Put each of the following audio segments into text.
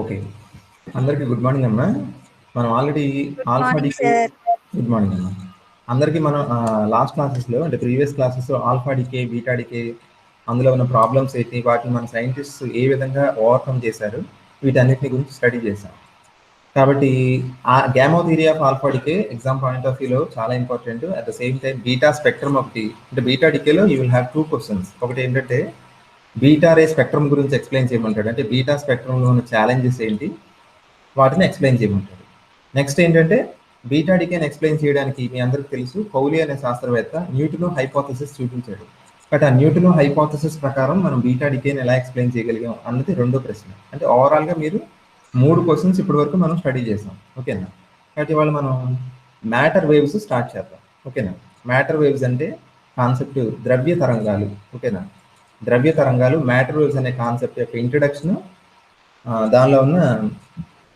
Okay. అందరికీ good morning అమ్మా. మనం already alpha decay good morning అమ్మా. అందరికీ మనం లాస్ట్ క్లాసెస్లో అంటే ప్రీవియస్ క్లాసెస్లో ఆల్ఫా డికే, బీటా డికే, అందులో ఉన్న ప్రాబ్లమ్స్ ఏంటి, వాటిని మన సైంటిస్ట్స్ ఏ విధంగా ఓవర్కమ్ చేశారు, వీటన్నిటిని గురించి స్టడీ చేశాం. కాబట్టి ఆ gamma theory of alpha decay exam point of వ్యూలో చాలా important. At the same time beta spectrum ఒకటి, అంటే బీటా డికేలో యూ విల్ హ్యావ్ 2 క్వశ్చన్స్. ఒకటి ఏంటంటే బీటా రే స్పెక్ట్రమ్ గురించి ఎక్స్ప్లెయిన్ చేయమంటాడు, అంటే బీటా స్పెక్ట్రమ్లో ఉన్న ఛాలెంజెస్ ఏంటి వాటిని ఎక్స్ప్లెయిన్ చేయమంటాడు. నెక్స్ట్ ఏంటంటే బీటా డికేని ఎక్స్ప్లెయిన్ చేయడానికి మీ అందరికి తెలుసు పౌలి అనే శాస్త్రవేత్త న్యూటన్ హైపోథసిస్ చూపించాడు. బట్ ఆ న్యూటన్ హైపోథసిస్ ప్రకారం మనం బీటా డికేని ఎలా ఎక్స్ప్లెయిన్ చేయగలిగాం అన్నది రెండో ప్రశ్న. అంటే ఓవరాల్గా మీరు 3 క్వశ్చన్స్ ఇప్పటి వరకు మనం స్టడీ చేసాం. ఓకేనా? కాబట్టి ఇవాళ మనం మ్యాటర్ వేవ్స్ స్టార్ట్ చేద్దాం. ఓకేనా? మ్యాటర్ వేవ్స్ అంటే కాన్సెప్ట్ ద్రవ్య తరంగాలు. ఓకేనా? ద్రవ్య తరంగాలు, మ్యాటర్ వేవ్స్ అనే కాన్సెప్ట్ యొక్క ఇంట్రడక్షన్, దానిలో ఉన్న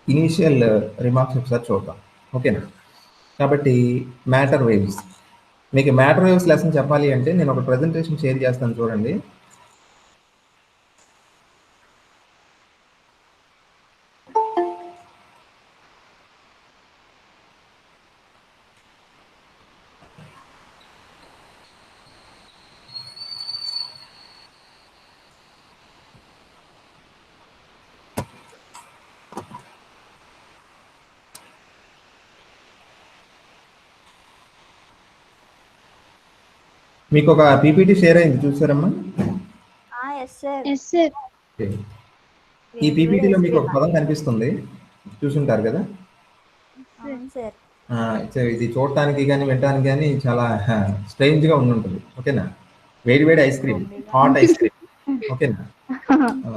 ఇనీషియల్ రిమార్క్స్ ఒకసారి చూద్దాం. ఓకేనా? కాబట్టి మ్యాటర్ వేవ్స్, మీకు మ్యాటర్ వేవ్స్ లెసన్ చెప్పాలి అంటే నేను ఒక ప్రెజెంటేషన్ షేర్ చేస్తాను చూడండి. మీకు ఒక పీపీటీ షేర్ అయింది, చూసారమ్మా? ఈ పీపీటీలో మీకు ఒక పదం కనిపిస్తుంది, చూసుంటారు కదా? ఇది చూడటానికి కానీ వినటానికి కానీ చాలా స్ట్రేంజ్గా ఉంటుంది. ఓకేనా? వేడి వేడి ice cream, hot ice cream. ఓకేనా?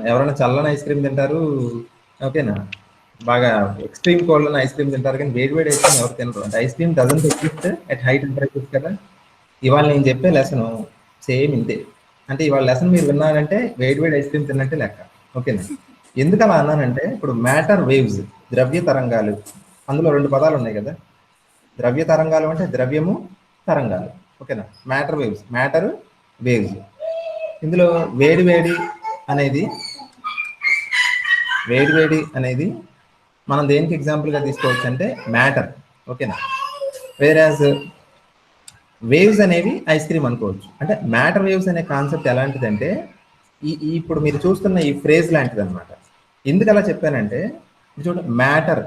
ఎవరైనా చల్లని ఐస్ క్రీమ్ తింటారు. ఓకేనా? బాగా ఎక్స్ట్రీమ్ కోల్డ్ ఉన్న ఐస్ క్రీమ్ తింటారు, కానీ వేడి వేడి ఐస్ క్రీమ్ ఎవరు తినరు. అంటే ice cream doesn't exist at high temperatures కదా. ఇవాళ నేను చెప్పే లెసన్ సేమ్ ఇంతే. అంటే ఇవాళ లెసన్ మీరు విన్నారంటే వేడి వేడి ఐస్ క్రీమ్ తిన్నట్టే లెక్క. ఓకేనా? ఎందుకు అలా అన్నానంటే ఇప్పుడు మ్యాటర్ వేవ్స్, ద్రవ్య తరంగాలు, అందులో 2 పదాలు ఉన్నాయి కదా. ద్రవ్య తరంగాలు అంటే ద్రవ్యము, తరంగాలు. ఓకేనా? Matter waves, matter waves. ఇందులో వేడి వేడి అనేది మనం దేనికి ఎగ్జాంపుల్గా తీసుకోవచ్చు అంటే మ్యాటర్. ఓకేనా? వేరాజ్ వేవ్స్ అనేవి ఐస్ క్రీమ్ అనుకోవచ్చు. అంటే మ్యాటర్ వేవ్స్ అనే కాన్సెప్ట్ ఎలాంటిదంటే ఇప్పుడు మీరు చూస్తున్న ఈ ఫ్రేజ్ లాంటిది అనమాట. ఎందుకు అలా చెప్పానంటే చూడండి, మ్యాటర్,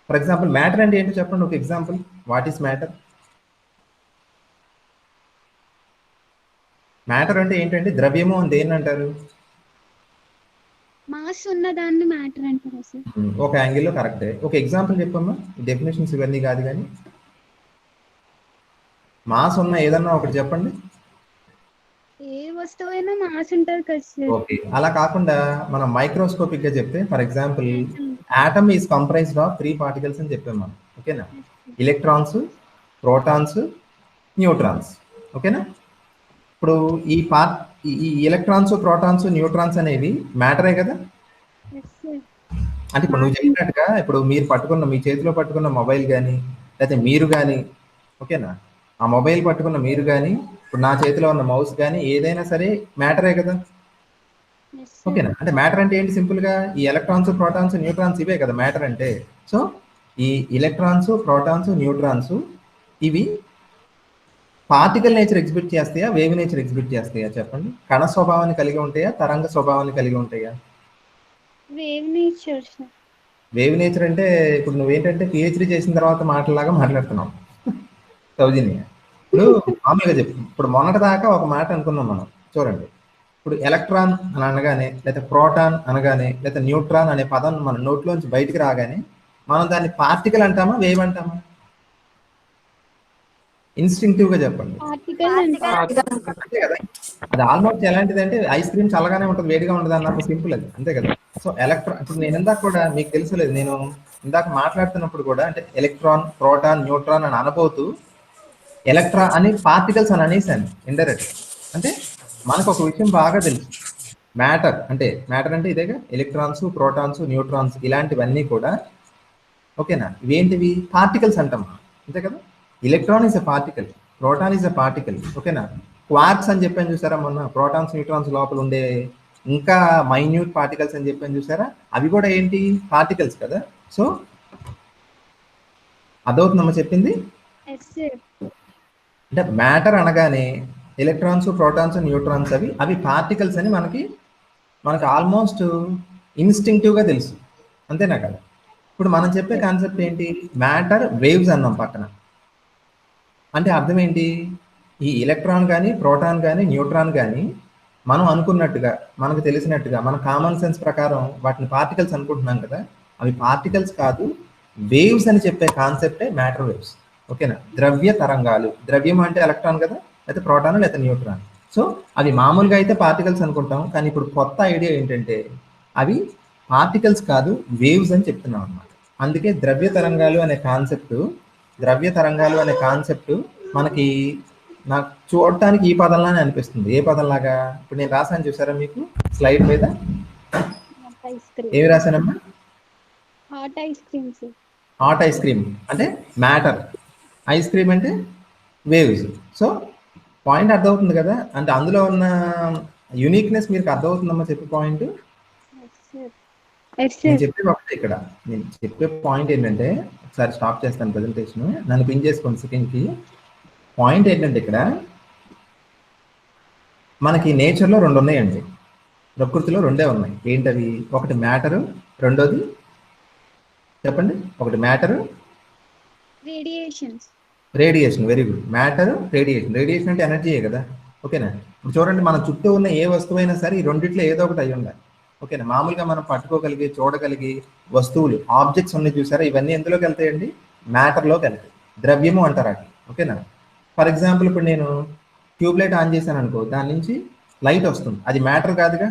ఫర్ ఎగ్జాంపుల్ మ్యాటర్ అంటే ఏంటో చెప్పండి ఒక example. What is matter? Matter అంటే ఏంటంటే ద్రవ్యము అని దేన్ని అంటారు? మాస్ ఉన్న దాన్ని మ్యాటర్ అంటారు సార్. ఒక యాంగిల్లో కరెక్టే. ఒక ఎగ్జాంపుల్ చెప్పమ్మా. డెఫినేషన్స్ ఇవన్నీ కాదు కానీ మాస్ ఉన్న ఏదన్నా ఒకటి చెప్పండి. ఏ వస్తువైనా మాస్ ఉంటుంది కదా సార్. ఓకే, అలా కాకుండా మనం మైక్రోస్కోపిక్ గా చెప్తే, for example atom is comprised of 3 particles అని చెప్పాం మనం. ఓకేనా? Electrons, protons, neutrons. ఓకేనా? ఇప్పుడు ఈ ఎలక్ట్రాన్స్, ప్రోటాన్స్, న్యూట్రాన్స్ అనేవి మ్యాటరే కదా. అంటే ఇప్పుడు నువ్వు చెప్పినట్టుగా ఇప్పుడు మీరు పట్టుకున్న, మీ చేతిలో పట్టుకున్న మొబైల్ కానీ, లేకపోతే మీరు కానీ, ఓకేనా, ఆ మొబైల్ పట్టుకున్న మీరు కానీ, ఇప్పుడు నా చేతిలో ఉన్న మౌస్ కానీ, ఏదైనా సరే మ్యాటరే కదా. ఓకేనా? అంటే మ్యాటర్ అంటే ఏంటి? సింపుల్గా ఈ ఎలక్ట్రాన్స్, ప్రోటాన్స్, న్యూట్రాన్స్ ఇవే కదా మ్యాటర్ అంటే. సో ఈ ఎలక్ట్రాన్స్, ప్రోటాన్స్, న్యూట్రాన్స్ ఇవి పార్టికల్ నేచర్ ఎగ్జిబిట్ చేస్తాయా, వేవ్ నేచర్ ఎగ్జిబిట్ చేస్తాయా చెప్పండి? కణ స్వభావాన్ని కలిగి ఉంటాయా, తరంగ స్వభావాన్ని కలిగి ఉంటాయా? Wave nature. వేవ్ నేచర్ అంటే ఇప్పుడు నువ్వేంటంటే పిహెచ్డి చేసిన తర్వాత మాటలాగా మాట్లాడుతున్నావు సౌజన్య. ఇప్పుడు మామూలుగా చెప్పు, ఇప్పుడు మొన్నటి దాకా ఒక మాట అనుకున్నాం మనం. చూడండి, ఇప్పుడు ఎలక్ట్రాన్ అని అనగానే, లేదా ప్రోటాన్ అనగానే, లేదా న్యూట్రాన్ అనే పదం మన నోట్లోంచి బయటికి రాగానే మనం దాన్ని పార్టికల్ అంటామా, వేవ్ అంటామా? ఇన్స్టింక్టివ్ గా చెప్పండి. అంతే కదా. అది ఆల్మోస్ట్ ఎలాంటిది అంటే ఐస్ క్రీమ్ చల్లగానే ఉంటుంది, వేడిగా ఉంటుంది అన్నప్పుడు సింపుల్ అది, అంతే కదా. సో ఎలక్ట్రాన్, ఇప్పుడు నేను ఇందాక కూడా మీకు తెలుసులేదు, నేను ఇందాక మాట్లాడుతున్నప్పుడు కూడా అంటే ఎలక్ట్రాన్, ప్రోటాన్, న్యూట్రాన్ అని అనబోతూ ఎలక్ట్రా అని పార్టికల్స్ అని అనేసాను ఇండైరెక్ట్. అంటే మనకు ఒక విషయం బాగా తెలుసు, మ్యాటర్ అంటే ఇదేగా, ఎలక్ట్రాన్స్, ప్రోటాన్స్, న్యూట్రాన్స్ ఇలాంటివన్నీ కూడా ఓకేనా, ఇవేంటివి? పార్టికల్స్ అంటాం, అంతే కదా. Electron is a particle, proton is a particle. ఓకేనా? క్వార్క్స్ అని చెప్పాను చూసారా మొన్న, ప్రోటాన్స్, న్యూట్రాన్స్ లోపల ఉండే ఇంకా మైన్యూట్ పార్టికల్స్ అని చెప్పని చూసారా, అవి కూడా ఏంటి పార్టికల్స్ కదా. సో అదవుతుందమ్మా చెప్పింది. Yes sir. అంటే మ్యాటర్ అనగానే ఎలక్ట్రాన్స్, ప్రోటాన్స్, న్యూట్రాన్స్ అవి పార్టికల్స్ అని మనకి ఆల్మోస్ట్ ఇన్స్టింక్టివ్గా తెలుసు, అంతేనా కదా. ఇప్పుడు మనం చెప్పే కాన్సెప్ట్ ఏంటి, మ్యాటర్ వేవ్స్ అన్నాం పక్కన. అంటే అర్థం ఏంటి, ఈ ఎలక్ట్రాన్ కానీ, ప్రోటాన్ కానీ, న్యూట్రాన్ కానీ మనం అనుకున్నట్టుగా, మనకు తెలిసినట్టుగా, మన కామన్ సెన్స్ ప్రకారం వాటిని పార్టికల్స్ అనుకుంటున్నాం కదా, అవి పార్టికల్స్ కాదు, వేవ్స్ అని చెప్పే కాన్సెప్టే మ్యాటర్ వేవ్స్. ఓకేనా. ద్రవ్య తరంగాలు, ద్రవ్యం అంటే ఎలక్ట్రాన్ కదా, లేకపోతే ప్రోటాన్ లేకపోతే న్యూట్రాన్. సో అవి మామూలుగా అయితే పార్టికల్స్ అనుకుంటాం, కానీ ఇప్పుడు కొత్త ఐడియా ఏంటంటే అవి పార్టికల్స్ కాదు, వేవ్స్ అని చెప్తున్నాం అన్నమాట. అందుకే ద్రవ్య తరంగాలు అనే కాన్సెప్ట్ మనకి, నాకు చూడటానికి ఈ పదంలానే అనిపిస్తుంది. ఏ పదంలాగా, ఇప్పుడు నేను రాసాను చూసారా మీకు స్లైడ్ మీద, ఏమి రాశానమ్మా, hot ice cream. Hot ice cream అంటే మ్యాటర్, ఐస్ క్రీమ్ అంటే వేవ్స్. సో పాయింట్ అర్థమవుతుంది కదా, అంటే అందులో ఉన్న యూనిక్నెస్ మీకు అర్థమవుతుందమ్మా చెప్పే పాయింట్. నేను చెప్పేది ఒకటే ఇక్కడ, నేను చెప్పే పాయింట్ ఏంటంటే, ఒకసారి స్టాప్ చేస్తాను ప్రెజెంటేషన్, నన్ను పిన్ చేసుకోండి సెకండ్కి. పాయింట్ ఏంటంటే ఇక్కడ మనకి నేచర్లో రెండు ఉన్నాయండి, ప్రకృతిలో రెండే ఉన్నాయి. ఏంటవి, ఒకటి మ్యాటరు, రెండోది చెప్పండి, ఒకటి matter, radiation. Very good. Matter, radiation అంటే ఎనర్జీయే కదా. ఓకేనా. ఇప్పుడు చూడండి, మన చుట్టూ ఉన్న ఏ వస్తువైనా సరే ఈ రెండిట్లో ఏదో ఒకటి అయి ఉండాలి. ఓకేనా. మామూలుగా మనం పట్టుకోగలిగి, చూడగలిగి వస్తువులు, ఆబ్జెక్ట్స్ ఉన్నాయి చూసారా, ఇవన్నీ ఎందులోకి వెళ్తాయండి, మ్యాటర్లోకి వెళ్తాయి. ద్రవ్యము అంటారు అది. ఓకేనా. ఫర్ ఎగ్జాంపుల్ ఇప్పుడు నేను ట్యూబ్లైట్ ఆన్ చేశాను అనుకో, దాని నుంచి లైట్ వస్తుంది, అది మ్యాటర్ కాదుగా,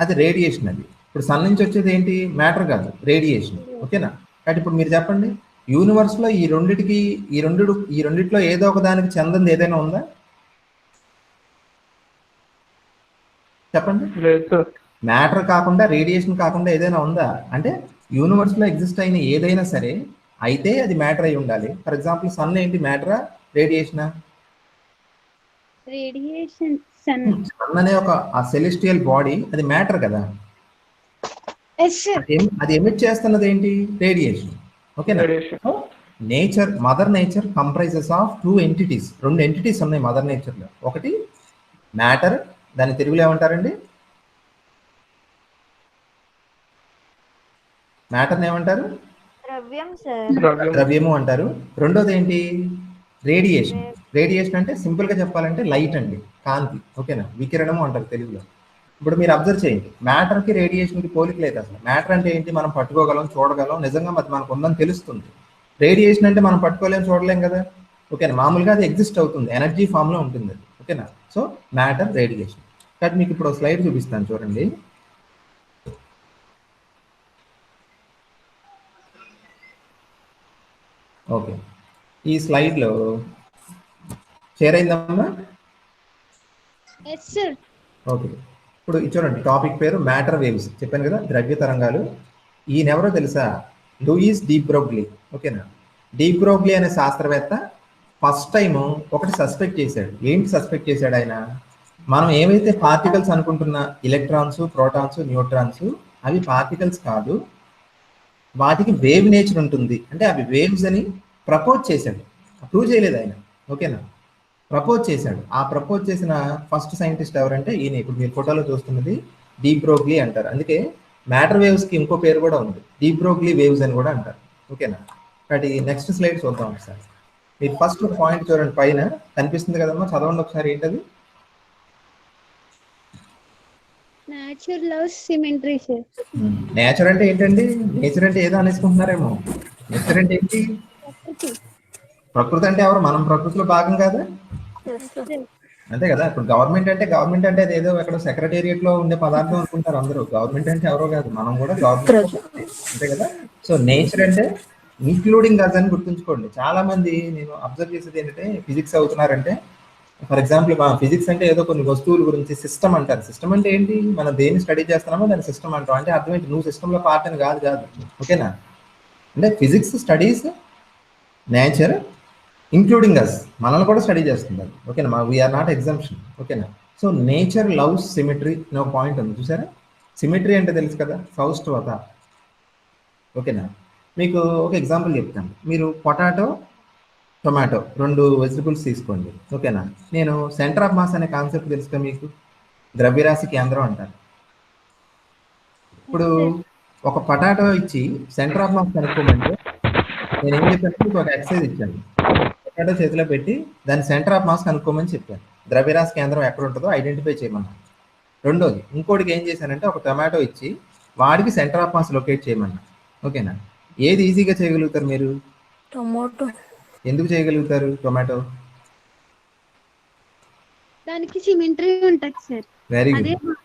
అది రేడియేషన్. అది ఇప్పుడు సన్ నుంచి వచ్చేది ఏంటి, మ్యాటర్ కాదు, రేడియేషన్. ఓకేనా. కాబట్టి ఇప్పుడు మీరు చెప్పండి, యూనివర్స్లో ఈ రెండిట్లో ఏదో ఒక దానికి చెందింది ఏదైనా ఉందా, చెప్పండి. మ్యాటర్ కాకుండా, రేడియేషన్ కాకుండా ఏదైనా ఉందా అంటే, యూనివర్స్లో ఎగ్జిస్ట్ అయిన ఏదైనా సరే అయితే అది మ్యాటర్ అయి ఉండాలి. ఫర్ ఎగ్జాంపుల్ సన్ ఏంటి, మ్యాటరా, రేడియేషనా? సన్ అనే ఒక సెలెస్టియల్ బాడీ, అది మ్యాటర్ కదా. అది ఎమిట్ చేస్తున్నది ఏంటి, రేడియేషన్. ఓకేనా. మదర్ నేచర్ కంప్రైజెస్ ఆఫ్ రెండు ఎంటిటీస్ ఉన్నాయి మదర్ నేచర్లో. ఒకటి మ్యాటర్, దాని తెలుగులో ఏమంటారండి, మ్యాటర్ని ఏమంటారు, ద్రవ్యము అంటారు. రెండోది ఏంటి, రేడియేషన్ అంటే సింపుల్ గా చెప్పాలంటే లైట్ అండి, కాంతి. ఓకేనా. వికిరణము అంటారు తెలుగులో. ఇప్పుడు మీరు అబ్జర్వ్ చేయండి, మ్యాటర్ కి రేడియేషన్ కి పోలిక లేదు అసలు. మ్యాటర్ అంటే ఏంటి, మనం పట్టుకోగలం, చూడగలం, నిజంగా అది మనకు ఉందని తెలుస్తుంది. రేడియేషన్ అంటే మనం పట్టుకోలేం, చూడలేం కదా. ఓకేనా. మామూలుగా అది ఎగ్జిస్ట్ అవుతుంది, ఎనర్జీ ఫామ్ లో ఉంటుంది అది. ఓకేనా. So matter, radiation. కాబట్టి మీకు ఇప్పుడు స్లైడ్ చూపిస్తాను చూడండి. ఓకే, ఈ స్లైడ్లో షేర్ అయిందమ్మా. ఓకే, ఇప్పుడు చూడండి, టాపిక్ పేరు మ్యాటర్ వేవ్స్ చెప్పాను కదా, ద్రవ్య తరంగాలు. ఈయనెవరో తెలుసా, లూయిస్ డి బ్రోగ్లీ. ఓకేనా. డి బ్రోగ్లీ అనే శాస్త్రవేత్త ఫస్ట్ టైం ఒకటి సస్పెక్ట్ చేశాడు. ఏంటి సస్పెక్ట్ చేశాడు ఆయన, మనం ఏవైతే పార్టికల్స్ అనుకుంటున్న ఎలక్ట్రాన్స్, ప్రోటాన్స్, న్యూట్రాన్స్, అవి పార్టికల్స్ కాదు, వాటికి వేవ్ నేచర్ ఉంటుంది, అంటే అవి వేవ్స్ అని ప్రపోజ్ చేశాడు. ప్రూవ్ చేయలేదు ఆయన. ఓకేనా. ప్రపోజ్ చేశాడు. ఆ ప్రపోజ్ చేసిన ఫస్ట్ సైంటిస్ట్ ఎవరంటే ఈయన, ఇప్పుడు మీరు ఫోటోలో చూస్తున్నది డి బ్రోగ్లీ అంటారు. అందుకే మ్యాటర్ వేవ్స్ కి ఇంకో పేరు కూడా ఉంది, డి బ్రోగ్లీ వేవ్స్ అని కూడా అంటారు. ఓకేనా. కాబట్టి నెక్స్ట్ స్లైడ్ చూద్దాం ఒకసారి. మీరు ఫస్ట్ పాయింట్ చూడండి, పైన కనిపిస్తుంది కదమ్మా, చదవండి ఒకసారి ఏంటది. నేచర్ అంటే ఏంటండి, నేచర్ అంటే ఏదో అనేసుకుంటున్నారేమో. నేచర్ అంటే ఏంటి, ప్రకృతి అంటే ఎవరు, మనం ప్రకృతిలో భాగం కాదా, అంతే కదా. ఇప్పుడు గవర్నమెంట్ అంటే అది ఏదో ఎక్కడ సెక్రటేరియట్ లో ఉండే పదార్థం అనుకుంటారు అందరూ. గవర్నమెంట్ అంటే ఎవరో కాదు, మనం కూడా గవర్నమెంట్, అంతే కదా. సో నేచర్ అంటే ఇంక్లూడింగ్ అస్ అని గుర్తుంచుకోండి. చాలా మంది నేను అబ్జర్వ్ చేసేది ఏంటంటే, ఫిజిక్స్ అవుతున్నారంటే, ఫర్ ఎగ్జాంపుల్ ఫిజిక్స్ అంటే ఏదో కొన్ని వస్తువుల గురించి సిస్టమ్ అంటారు. సిస్టమ్ అంటే ఏంటి, మనం దేన్ని స్టడీ చేస్తున్నామో దాన్ని సిస్టమ్ అంటాం. అంటే అర్థం ఏంటి, నువ్వు సిస్టంలో పార్ట్ అని కాదు. ఓకేనా. అంటే physics studies nature including us, మనల్ని కూడా స్టడీ చేస్తుంది. ఓకేనా. We are not exemption. ఓకేనా. సో నేచర్ లవ్స్ సిమెట్రీ అనే ఒక పాయింట్ ఉంది చూసారా. సిమెట్రీ అంటే తెలుసు కదా, సౌష్ఠవత. ఓకేనా. మీకు ఒక ఎగ్జాంపుల్ చెప్తాను. మీరు పొటాటో టొమాటో రెండు వెజిటబుల్స్ తీసుకోండి. ఓకేనా. నేను సెంటర్ ఆఫ్ మాస్ అనే కాన్సెప్ట్ తెలుసుగా మీకు, ద్రవ్యరాశి కేంద్రం అంటారు. ఇప్పుడు ఒక పొటాటో ఇచ్చి సెంటర్ ఆఫ్ మాస్ కనుక్కోమంటే నేను ఏం చెప్పాను, మీకు ఒక ఎక్సర్సైజ్ ఇచ్చాను. పొటాటో చేతిలో పెట్టి దాని సెంటర్ ఆఫ్ మాస్ కనుక్కోమని చెప్పాను. ద్రవ్యరాశి కేంద్రం ఎక్కడ ఉంటుందో ఐడెంటిఫై చేయమన్నాను. రెండోది ఇంకోటికి ఏం చేశానంటే ఒక టొమాటో ఇచ్చి వాడికి సెంటర్ ఆఫ్ మాస్ లొకేట్ చేయమన్నా. ఓకేనా. ఏది ఈజీగా చేయగలుగుతారు మీరు? టొమాటో. ఎందుకు చేయగలుగుతారు టొమాటో? దానికి సిమెట్రీ ఉంటుంది సార్. వెరీ అదే గుడ్.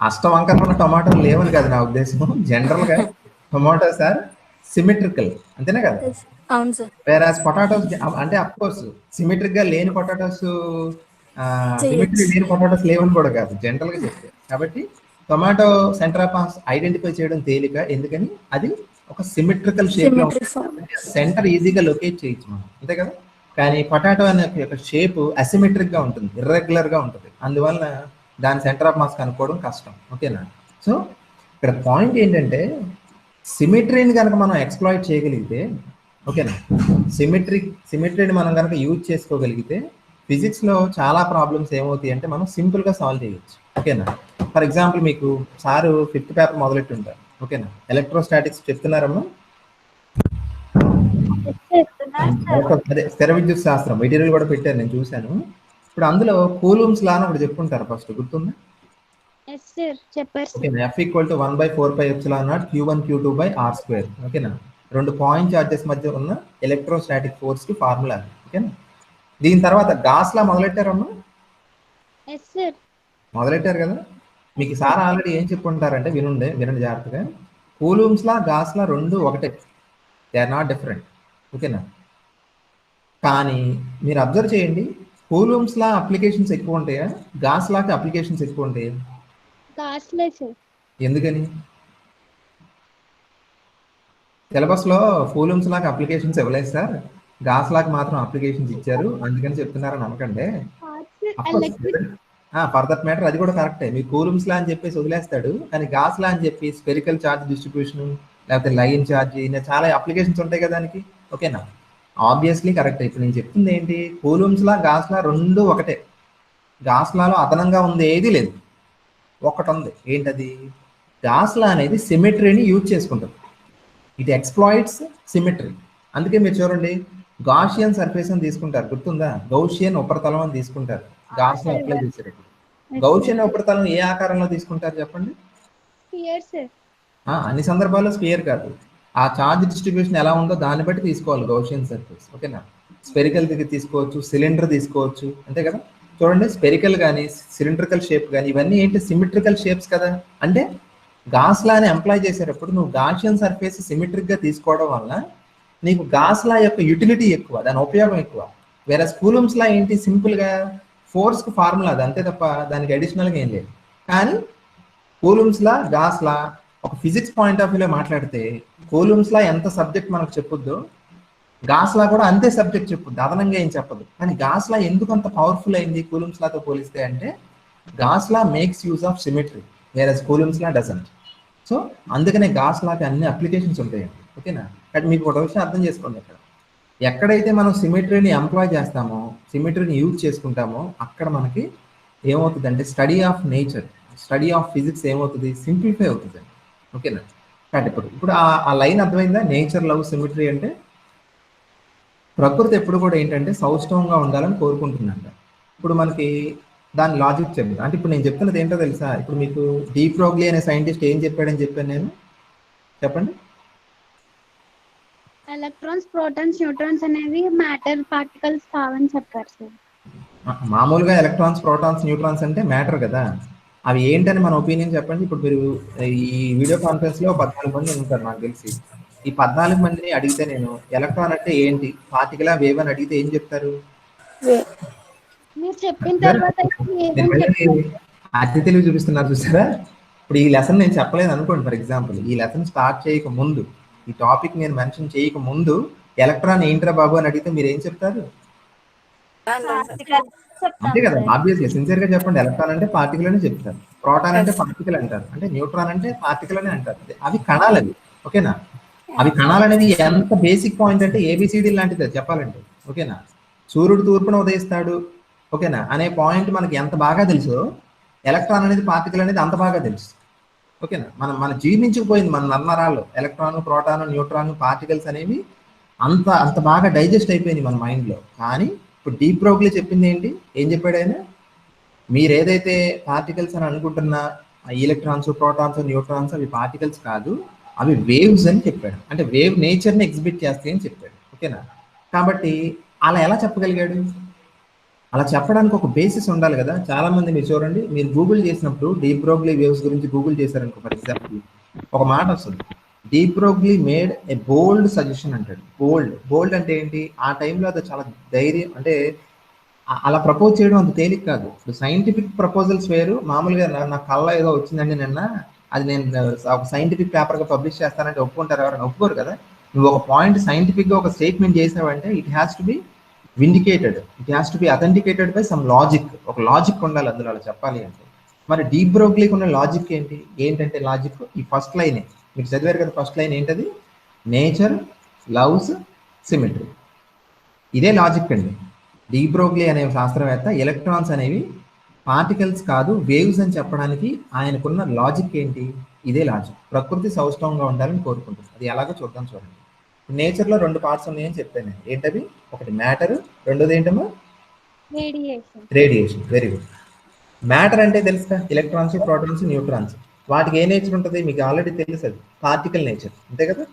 అష్టవంకరమైన టొమాటోలు లేవని కదా నా ఉద్దేశం. జనరల్ గా టొమాటోస్ ఆర్ సిమెట్రికల్, అంతేనా కదా? అవును సార్. వేరాస్ పొటాటోస్ అంటే అఫ్ కోర్స్ సిమెట్రిక్ గా లేని పొటాటోస్, సిమెట్రీ లేని పొటాటోస్ లేవని కూడా కాదు, జనరల్ గా చెప్తే. కాబట్టి tomato centre of mass identify చేయడం తేలిక, ఎందుకని అది ఒక సిమెట్రికల్ షేప్ లో సెంటర్ ఈజీగా లొకేట్ చేయొచ్చు మనం, అంతే కదా. కానీ పొటాటో అనే యొక్క షేప్ అసిమెట్రిక్ గా ఉంటుంది, ఇర్రెగ్యులర్ గా ఉంటుంది. అందువల్ల దాని సెంటర్ ఆఫ్ మాస్ కనుక్కోవడం కష్టం. ఓకేనా. సో ఇక్కడ పాయింట్ ఏంటంటే సిమెట్రీని కనుక మనం ఎక్స్ప్లాయిట్ చేయగలిగితే, ఓకేనా, సిమెట్రీని మనం కనుక యూజ్ చేసుకోగలిగితే ఫిజిక్స్ లో చాలా ప్రాబ్లమ్స్ ఏమవుతాయి అంటే మనం సింపుల్ గా సాల్వ్ చేయొచ్చు. ఓకేనా. ఫర్ ఎగ్జాంపుల్ మీకు సారు 5th పేపర్ మొదలెట్టి ఉంటారు. ఓకేనా. ఎలక్ట్రోస్టాటిక్స్ చెప్తున్నారమ్మా. అదే స్థిర విద్యుత్ శాస్త్రం మెటీరియల్ కూడా పెట్టారు, నేను చూశాను. ఇప్పుడు అందులో కూలూమ్స్ లా అని ఒకటి చెప్పుకుంటారు, ఫస్ట్ గుర్తుందా? ఓకేనా. F = 1/4πε0 Q1 Q2 R square. ఓకేనా. రెండు పాయింట్ చార్జెస్ మధ్య ఉన్న ఎలక్ట్రోస్టాటిక్ ఫోర్స్ కి ఫార్ములా. ఓకేనా. దీని తర్వాత గాస్ లా మొదలెట్టారమ్మా. మొదలెట్టారు కదా. మీకు సార్ ఆల్రెడీ ఏం చెప్పుకుంటారంటే వినండి జాగ్రత్తగా. కూలూమ్స్ లా గాస్ లా రెండు ఒకటే, దే ఆర్ నాట్ డిఫరెంట్. ఓకేనా. కానీ మీరు అబ్జర్వ్ చేయండి, కూలూమ్స్ లా అప్లికేషన్స్ ఎక్కువ ఉంటాయా, గాస్ లాకి అప్లికేషన్స్ ఎక్కువ ఉంటాయా? ఎందుకని? సిలబస్ లో కూలూమ్స్ లాకి అప్లికేషన్స్ ఇవ్వలేదు సార్, గాస్ లాకి మాత్రం అప్లికేషన్స్ ఇచ్చారు, అందుకని చెప్తున్నారని అనకండి. ఫర్ దట్ మ్యాటర్ అది కూడా కరెక్టే. మీ కూలూమ్స్ లా అని చెప్పేసి వదిలేస్తాడు, కానీ గాస్ లా అని చెప్పి స్పెరికల్ చార్జ్ డిస్ట్రిబ్యూషన్, లేకపోతే లైన్ చార్జ్, చాలా అప్లికేషన్స్ ఉంటాయి కదా దానికి. ఓకేనా. Obviously correct. ఇప్పుడు నేను చెప్తుంది ఏంటి, కూలూమ్స్ లా గాస్ లా రెండు ఒకటే. గాస్ లాలో అదనంగా ఉంది ఏది లేదు, ఒకటి ఉంది. ఏంటది? గాస్ లా అనేది సిమెట్రీని యూజ్ చేసుకుంటుంది. It exploits symmetry. అందుకే మీరు చూడండి, గాషియన్ సర్ఫేస్ అని తీసుకుంటారు, గుర్తుందా? గౌషియన్ ఉపరితలం అని తీసుకుంటారు గాస్ లా అప్లై చేసేటప్పుడు. గౌషియన్ ఉపరితలం ఏ ఆకారంలో తీసుకుంటారు చెప్పండి? అన్ని సందర్భాల్లో స్పియర్ కాదు, ఆ చార్జ్ డిస్ట్రిబ్యూషన్ ఎలా ఉందో దాన్ని బట్టి తీసుకోవాలి గౌషియన్ సర్ఫేస్. ఓకేనా. స్పెరికల్ దగ్గర తీసుకోవచ్చు, సిలిండర్ తీసుకోవచ్చు, అంతే కదా. చూడండి, స్పెరికల్ కానీ సిలిండ్రికల్ షేప్ కానీ ఇవన్నీ ఏంటి, సిమెట్రికల్ షేప్స్ కదా. అంటే గాస్ లాని ఎంప్లాయ్ చేసేటప్పుడు నువ్వు గాషియన్ సర్ఫేస్ సిమెట్రిక్ గా తీసుకోవడం వల్ల నీకు గాస్ లా యొక్క యూటిలిటీ ఎక్కువ, దాని ఉపయోగం ఎక్కువ. వేరే కూలూమ్స్ లా ఏంటి, సింపుల్ గా ఫోర్స్ కు ఫార్ములా అది, అంతే తప్ప దానికి అడిషనల్ గా ఏం లేదు. కానీ కూలూమ్స్ లా గాస్ లా ఒక ఫిజిక్స్ పాయింట్ ఆఫ్ వ్యూలో మాట్లాడితే కూలూమ్స్ లా ఎంత సబ్జెక్ట్ మనకు చెప్పొద్దో గాస్ లా కూడా అంతే సబ్జెక్ట్ చెప్పుద్ది, అదనంగా ఏం చెప్పదు. కానీ గాస్ లా ఎందుకు అంత పవర్ఫుల్ అయింది కూలూమ్స్ లాతో పోలిస్తే అంటే Gauss law makes use of symmetry, whereas Coulomb's law doesn't. So అందుకనే గాస్ లాకి అన్ని అప్లికేషన్స్ ఉంటాయండి. ఓకేనా. కానీ మీకు ఒక విషయం అర్థం చేసుకోండి, ఇక్కడ ఎక్కడైతే మనం సిమెట్రీని ఎంప్లాయ్ చేస్తామో, సిమెట్రీని యూజ్ చేసుకుంటామో, అక్కడ మనకి ఏమవుతుందంటే study of nature, study of physics ఏమవుతుంది, సింప్లిఫై అవుతుంది. ఓకేనా. కాబట్టి ఇప్పుడు ఆ లైన్ అర్థమైందా? నేచర్ లవ్ సిమెట్రీ అంటే ప్రకృతి ఎప్పుడు కూడా ఏంటంటే సౌష్ఠవంగా ఉండాలని కోరుకుంటుందంట. ఇప్పుడు మనకి దాని లాజిక్ చెప్తాను. అంటే ఇప్పుడు నేను చెప్తున్నది ఏంటో తెలుసా? ఇప్పుడు మీకు డి బ్రోగ్లీ అనే సైంటిస్ట్ ఏం చెప్పాడని చెప్పాను నేను, చెప్పండి. ఎలక్ట్రాన్స్, ప్రోటాన్స్, న్యూట్రాన్స్ అనేవి మ్యాటర్ పార్టికల్స్ కావని చెప్పారు సార్. మామూలుగా ఎలక్ట్రాన్స్, ప్రోటాన్స్, న్యూట్రాన్స్ అంటే మ్యాటర్ కదా. అవి ఏంటని మన ఒపీనియన్ చెప్పండి. ఇప్పుడు మీరు ఈ వీడియో కాన్ఫరెన్స్ లో 14 మంది ఉంటారు నాకు తెలిసి. ఈ 14 మందిని అడిగితే నేను ఎలక్ట్రాన్ అంటే ఏంటి, పార్టికల్ వేవ్ అని అడిగితే ఏం చెప్తారు? మీరు చెప్పిన తర్వాత అతి తెలివి చూపిస్తున్నారు చూసారా. ఇప్పుడు ఈ లెసన్ నేను చెప్పలేదు అనుకోండి, ఫర్ ఎగ్జాంపుల్ ఈ లెసన్ స్టార్ట్ చేయక ముందు, ఈ టాపిక్ నేను మెన్షన్ చేయక ముందు ఎలక్ట్రాన్ ఏంట్రా బాబు అని అడిగితే మీరు ఏం చెప్తారు? అంతే కదా, ఆబ్వియస్లీ సిన్సియర్ గా చెప్పండి. ఎలక్ట్రాన్ అంటే పార్టికల్ అని చెప్తారు, ప్రోటాన్ అంటే పార్టికల్ అంటారు, అంటే న్యూట్రాన్ అంటే పార్టికల్ అని అంటారు. అవి కణాలు అవి, ఓకేనా. అవి కణాలు అనేవి ఎంత బేసిక్ పాయింట్ అంటే ఏబిసిడి లాంటిది చెప్పాలంటే, ఓకేనా. సూర్యుడు తూర్పున ఉదయిస్తాడు, ఓకేనా అనే పాయింట్ మనకి ఎంత బాగా తెలుసో ఎలక్ట్రాన్ అనేది పార్టికల్ అనేది అంత బాగా తెలుసు, ఓకేనా. మన జీర్ణించుకుపోయింది మన నన్నరాల్లో ఎలక్ట్రాన్, ప్రోటాన్, న్యూట్రాన్, పార్టికల్స్ అనేవి అంత బాగా డైజెస్ట్ అయిపోయింది మన మైండ్లో. కానీ ఇప్పుడు డీప్ బ్రోగ్లీ చెప్పింది ఏంటి, ఏం చెప్పాడు ఆయన, మీరు ఏదైతే పార్టికల్స్ అని అనుకుంటున్న ఎలక్ట్రాన్స్, ప్రోటాన్స్, న్యూట్రాన్స్ అవి పార్టికల్స్ కాదు, అవి వేవ్స్ అని చెప్పాడు. అంటే వేవ్ నేచర్ని ఎగ్జిబిట్ చేస్తాయి అని చెప్పాడు, ఓకేనా. కాబట్టి అలా ఎలా చెప్పగలిగాడు, అలా చెప్పడానికి ఒక బేసిస్ ఉండాలి కదా. చాలా మంది మీరు చూడండి, మీరు గూగుల్ చేసినప్పుడు డీప్ బ్రోగ్లీ వేవ్స్ గురించి గూగుల్ చేశారనుకో, ఫర్ ఎగ్జాంపుల్ ఒక మాట వస్తుంది, డీప్ బ్రోగ్లీ మేడ్ ఏ బోల్డ్ సజెషన్ అంటాడు. బోల్డ్ అంటే ఏంటి, ఆ టైంలో అది చాలా ధైర్యం, అంటే అలా ప్రపోజ్ చేయడం అంత తేలిక కాదు. ఇప్పుడు సైంటిఫిక్ ప్రపోజల్స్ వేరు, మామూలుగా నా కళ్ళ ఏదో వచ్చిందండి నిన్న, అది నేను ఒక సైంటిఫిక్ పేపర్గా పబ్లిష్ చేస్తానంటే ఒప్పుకుంటారు, ఎవరైనా ఒప్పుకోరు కదా. నువ్వు ఒక పాయింట్ సైంటిఫిక్గా ఒక స్టేట్మెంట్ చేసావంటే it has to be vindicated, it has to be authenticated by some logic, ఒక లాజిక్ ఉండాలి అందులో అలా చెప్పాలి అంటే. మరి డీప్ బ్రోగ్లీకి ఉన్న లాజిక్ ఏంటంటే లాజిక్ ఈ ఫస్ట్ లైనే మీరు చదివారు కదా, ఫస్ట్ లైన్ ఏంటది, నేచర్ లవ్స్ సిమెట్రీ. ఇదే లాజిక్ అండి. డీప్ బ్రోగ్లీ అనే శాస్త్రవేత్త ఎలక్ట్రాన్స్ అనేవి పార్టికల్స్ కాదు వేవ్స్ అని చెప్పడానికి ఆయనకున్న లాజిక్ ఏంటి, ఇదే లాజిక్. ప్రకృతి సౌష్ఠవంగా ఉండాలని కోరుకుంటుంది, అది ఎలాగో చూద్దాం చూడండి. నేచర్లో 2 పార్ట్స్ ఉన్నాయని చెప్పాను, ఏంటవి, ఒకటి మ్యాటర్, రెండోది ఏంటమ్మా రేడియేషన్. Very good. మ్యాటర్ అంటే తెలుసా, ఎలక్ట్రాన్స్, ప్రోటాన్స్, న్యూట్రాన్స్, వాటికి ఏ నేచర్ ఉంటుంది మీకు ఆల్రెడీ తెలుసు, అది పార్టికల్ నేచర్, అంతే కదా,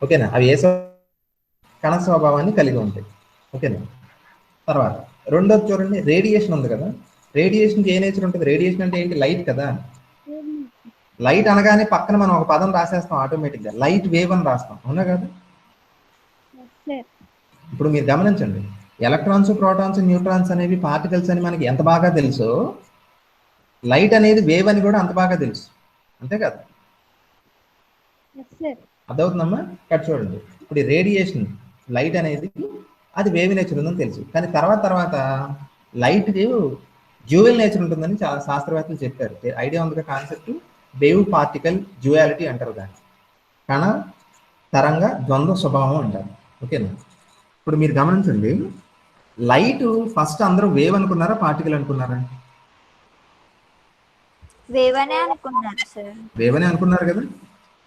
ఓకేనా. అవి ఏ కణ స్వభావాన్ని కలిగి ఉంటాయి, ఓకేనా. తర్వాత రెండోది చూడండి, రేడియేషన్ ఉంది కదా, రేడియేషన్కి ఏ నేచర్ ఉంటుంది, రేడియేషన్ అంటే ఏంటి, లైట్ కదా. లైట్ అనగానే పక్కన మనం ఒక పదం రాసేస్తాం ఆటోమేటిక్గా, లైట్ వేవ్ అని రాస్తాం, అవునా కదా. ఇప్పుడు మీరు గమనించండి, ఎలక్ట్రాన్స్, ప్రోటాన్స్, న్యూట్రాన్స్ అనేవి పార్టికల్స్ అని మనకి ఎంత బాగా తెలుసో లైట్ అనేది వేవ్ అని కూడా అంత బాగా తెలుసు, అంతే కదా. అర్థవుతుందమ్మా. ఇక్కడ చూడండి, ఇప్పుడు ఈ రేడియేషన్ లైట్ అనేది అది వేవ్ నేచర్ ఉందని తెలుసు, కానీ తర్వాత లైట్ డ్యూయల్ నేచర్ ఉంటుందని చాలా శాస్త్రవేత్తలు చెప్పారు. ఐడియా ఉంది కదా కాన్సెప్ట్, వేవ్ పార్టికల్ డ్యూయాలిటీ అంటారు దాన్ని, కణ తరంగ ద్వంద్వ స్వభావం అంటారు, ఓకేనా. ఇప్పుడు మీరు గమనించండి, లైట్ ఫస్ట్ అందరూ వేవ్ అనుకున్నారా పార్టికల్ అనుకున్నారా, వేవ్ అనే అనుకున్నారు సార్. వేవ్ అనే అనుకున్నారు కదా.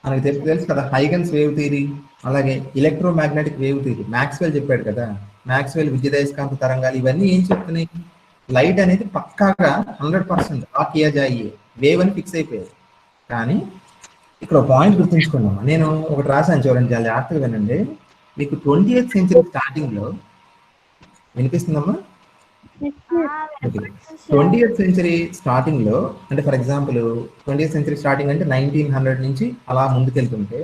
మనకి తెలుసు కదా హైగన్స్ వేవ్ థియరీ, అలాగే ఎలక్ట్రోమాగ్నెటిక్ వేవ్ థియరీ, మ్యాక్స్వెల్ చెప్పాడు కదా. మ్యాక్స్వెల్ విద్యుదయస్కాంత తరంగాలు ఇవన్నీ ఏం చెప్తున్నాయి, లైట్ అనేది పక్కాగా 100% ఆ కియా జాయియే వేవ్ అని ఫిక్స్ అయిపోయారు. కానీ ఇక్కడ ఒక పాయింట్ గుర్తుంచుకున్నాం, నేను ఒకటి రాశాను చూడండి, చాలా జాగ్రత్తగా వినండి. మీకు 20th సెంచరీ స్టార్టింగ్ లో వినిపిస్తుందమ్మా, 20th సెంచరీ స్టార్టింగ్ లో, అంటే for example 20th century starting అంటే 1900 నుంచి అలా ముందుకెళ్తుంటే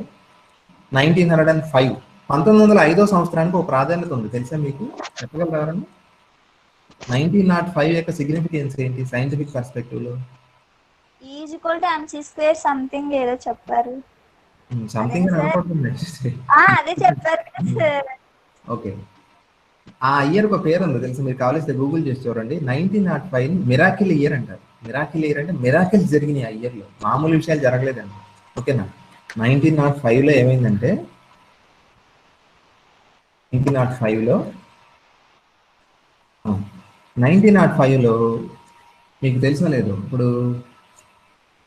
1905 1905 సంవత్సరానికి ఒక ప్రాధాన్యత ఉంది తెలుసా మీకు, చెప్పగలరా. 1905 యొక్క సిగ్నిఫికెన్స్ ఏంటి సైంటిఫిక్ పర్స్పెక్టివ్ లో, E=mc² సంథింగ్ ఏదో చెప్పారు, సంథింగ్ అని అనుకుంటుంది. అదే చెప్పారు కదా సార్. ఓకే, ఆ ఇయర్ ఒక పేరు ఉంది తెలుసు, మీరు కావాల్సి గూగుల్ చేసి చూడండి. 1905 మిరాకిల్ ఇయర్ అంటారు. మిరాకిల్ ఇయర్ అంటే మిరాకిల్స్ జరిగినాయి ఆ ఇయర్ లో, మామూలు విషయాలు జరగలేదండి, ఓకేనా. 1905 లో ఏమైందంటే 1905 లో మీకు తెలిసిన లేదు, ఇప్పుడు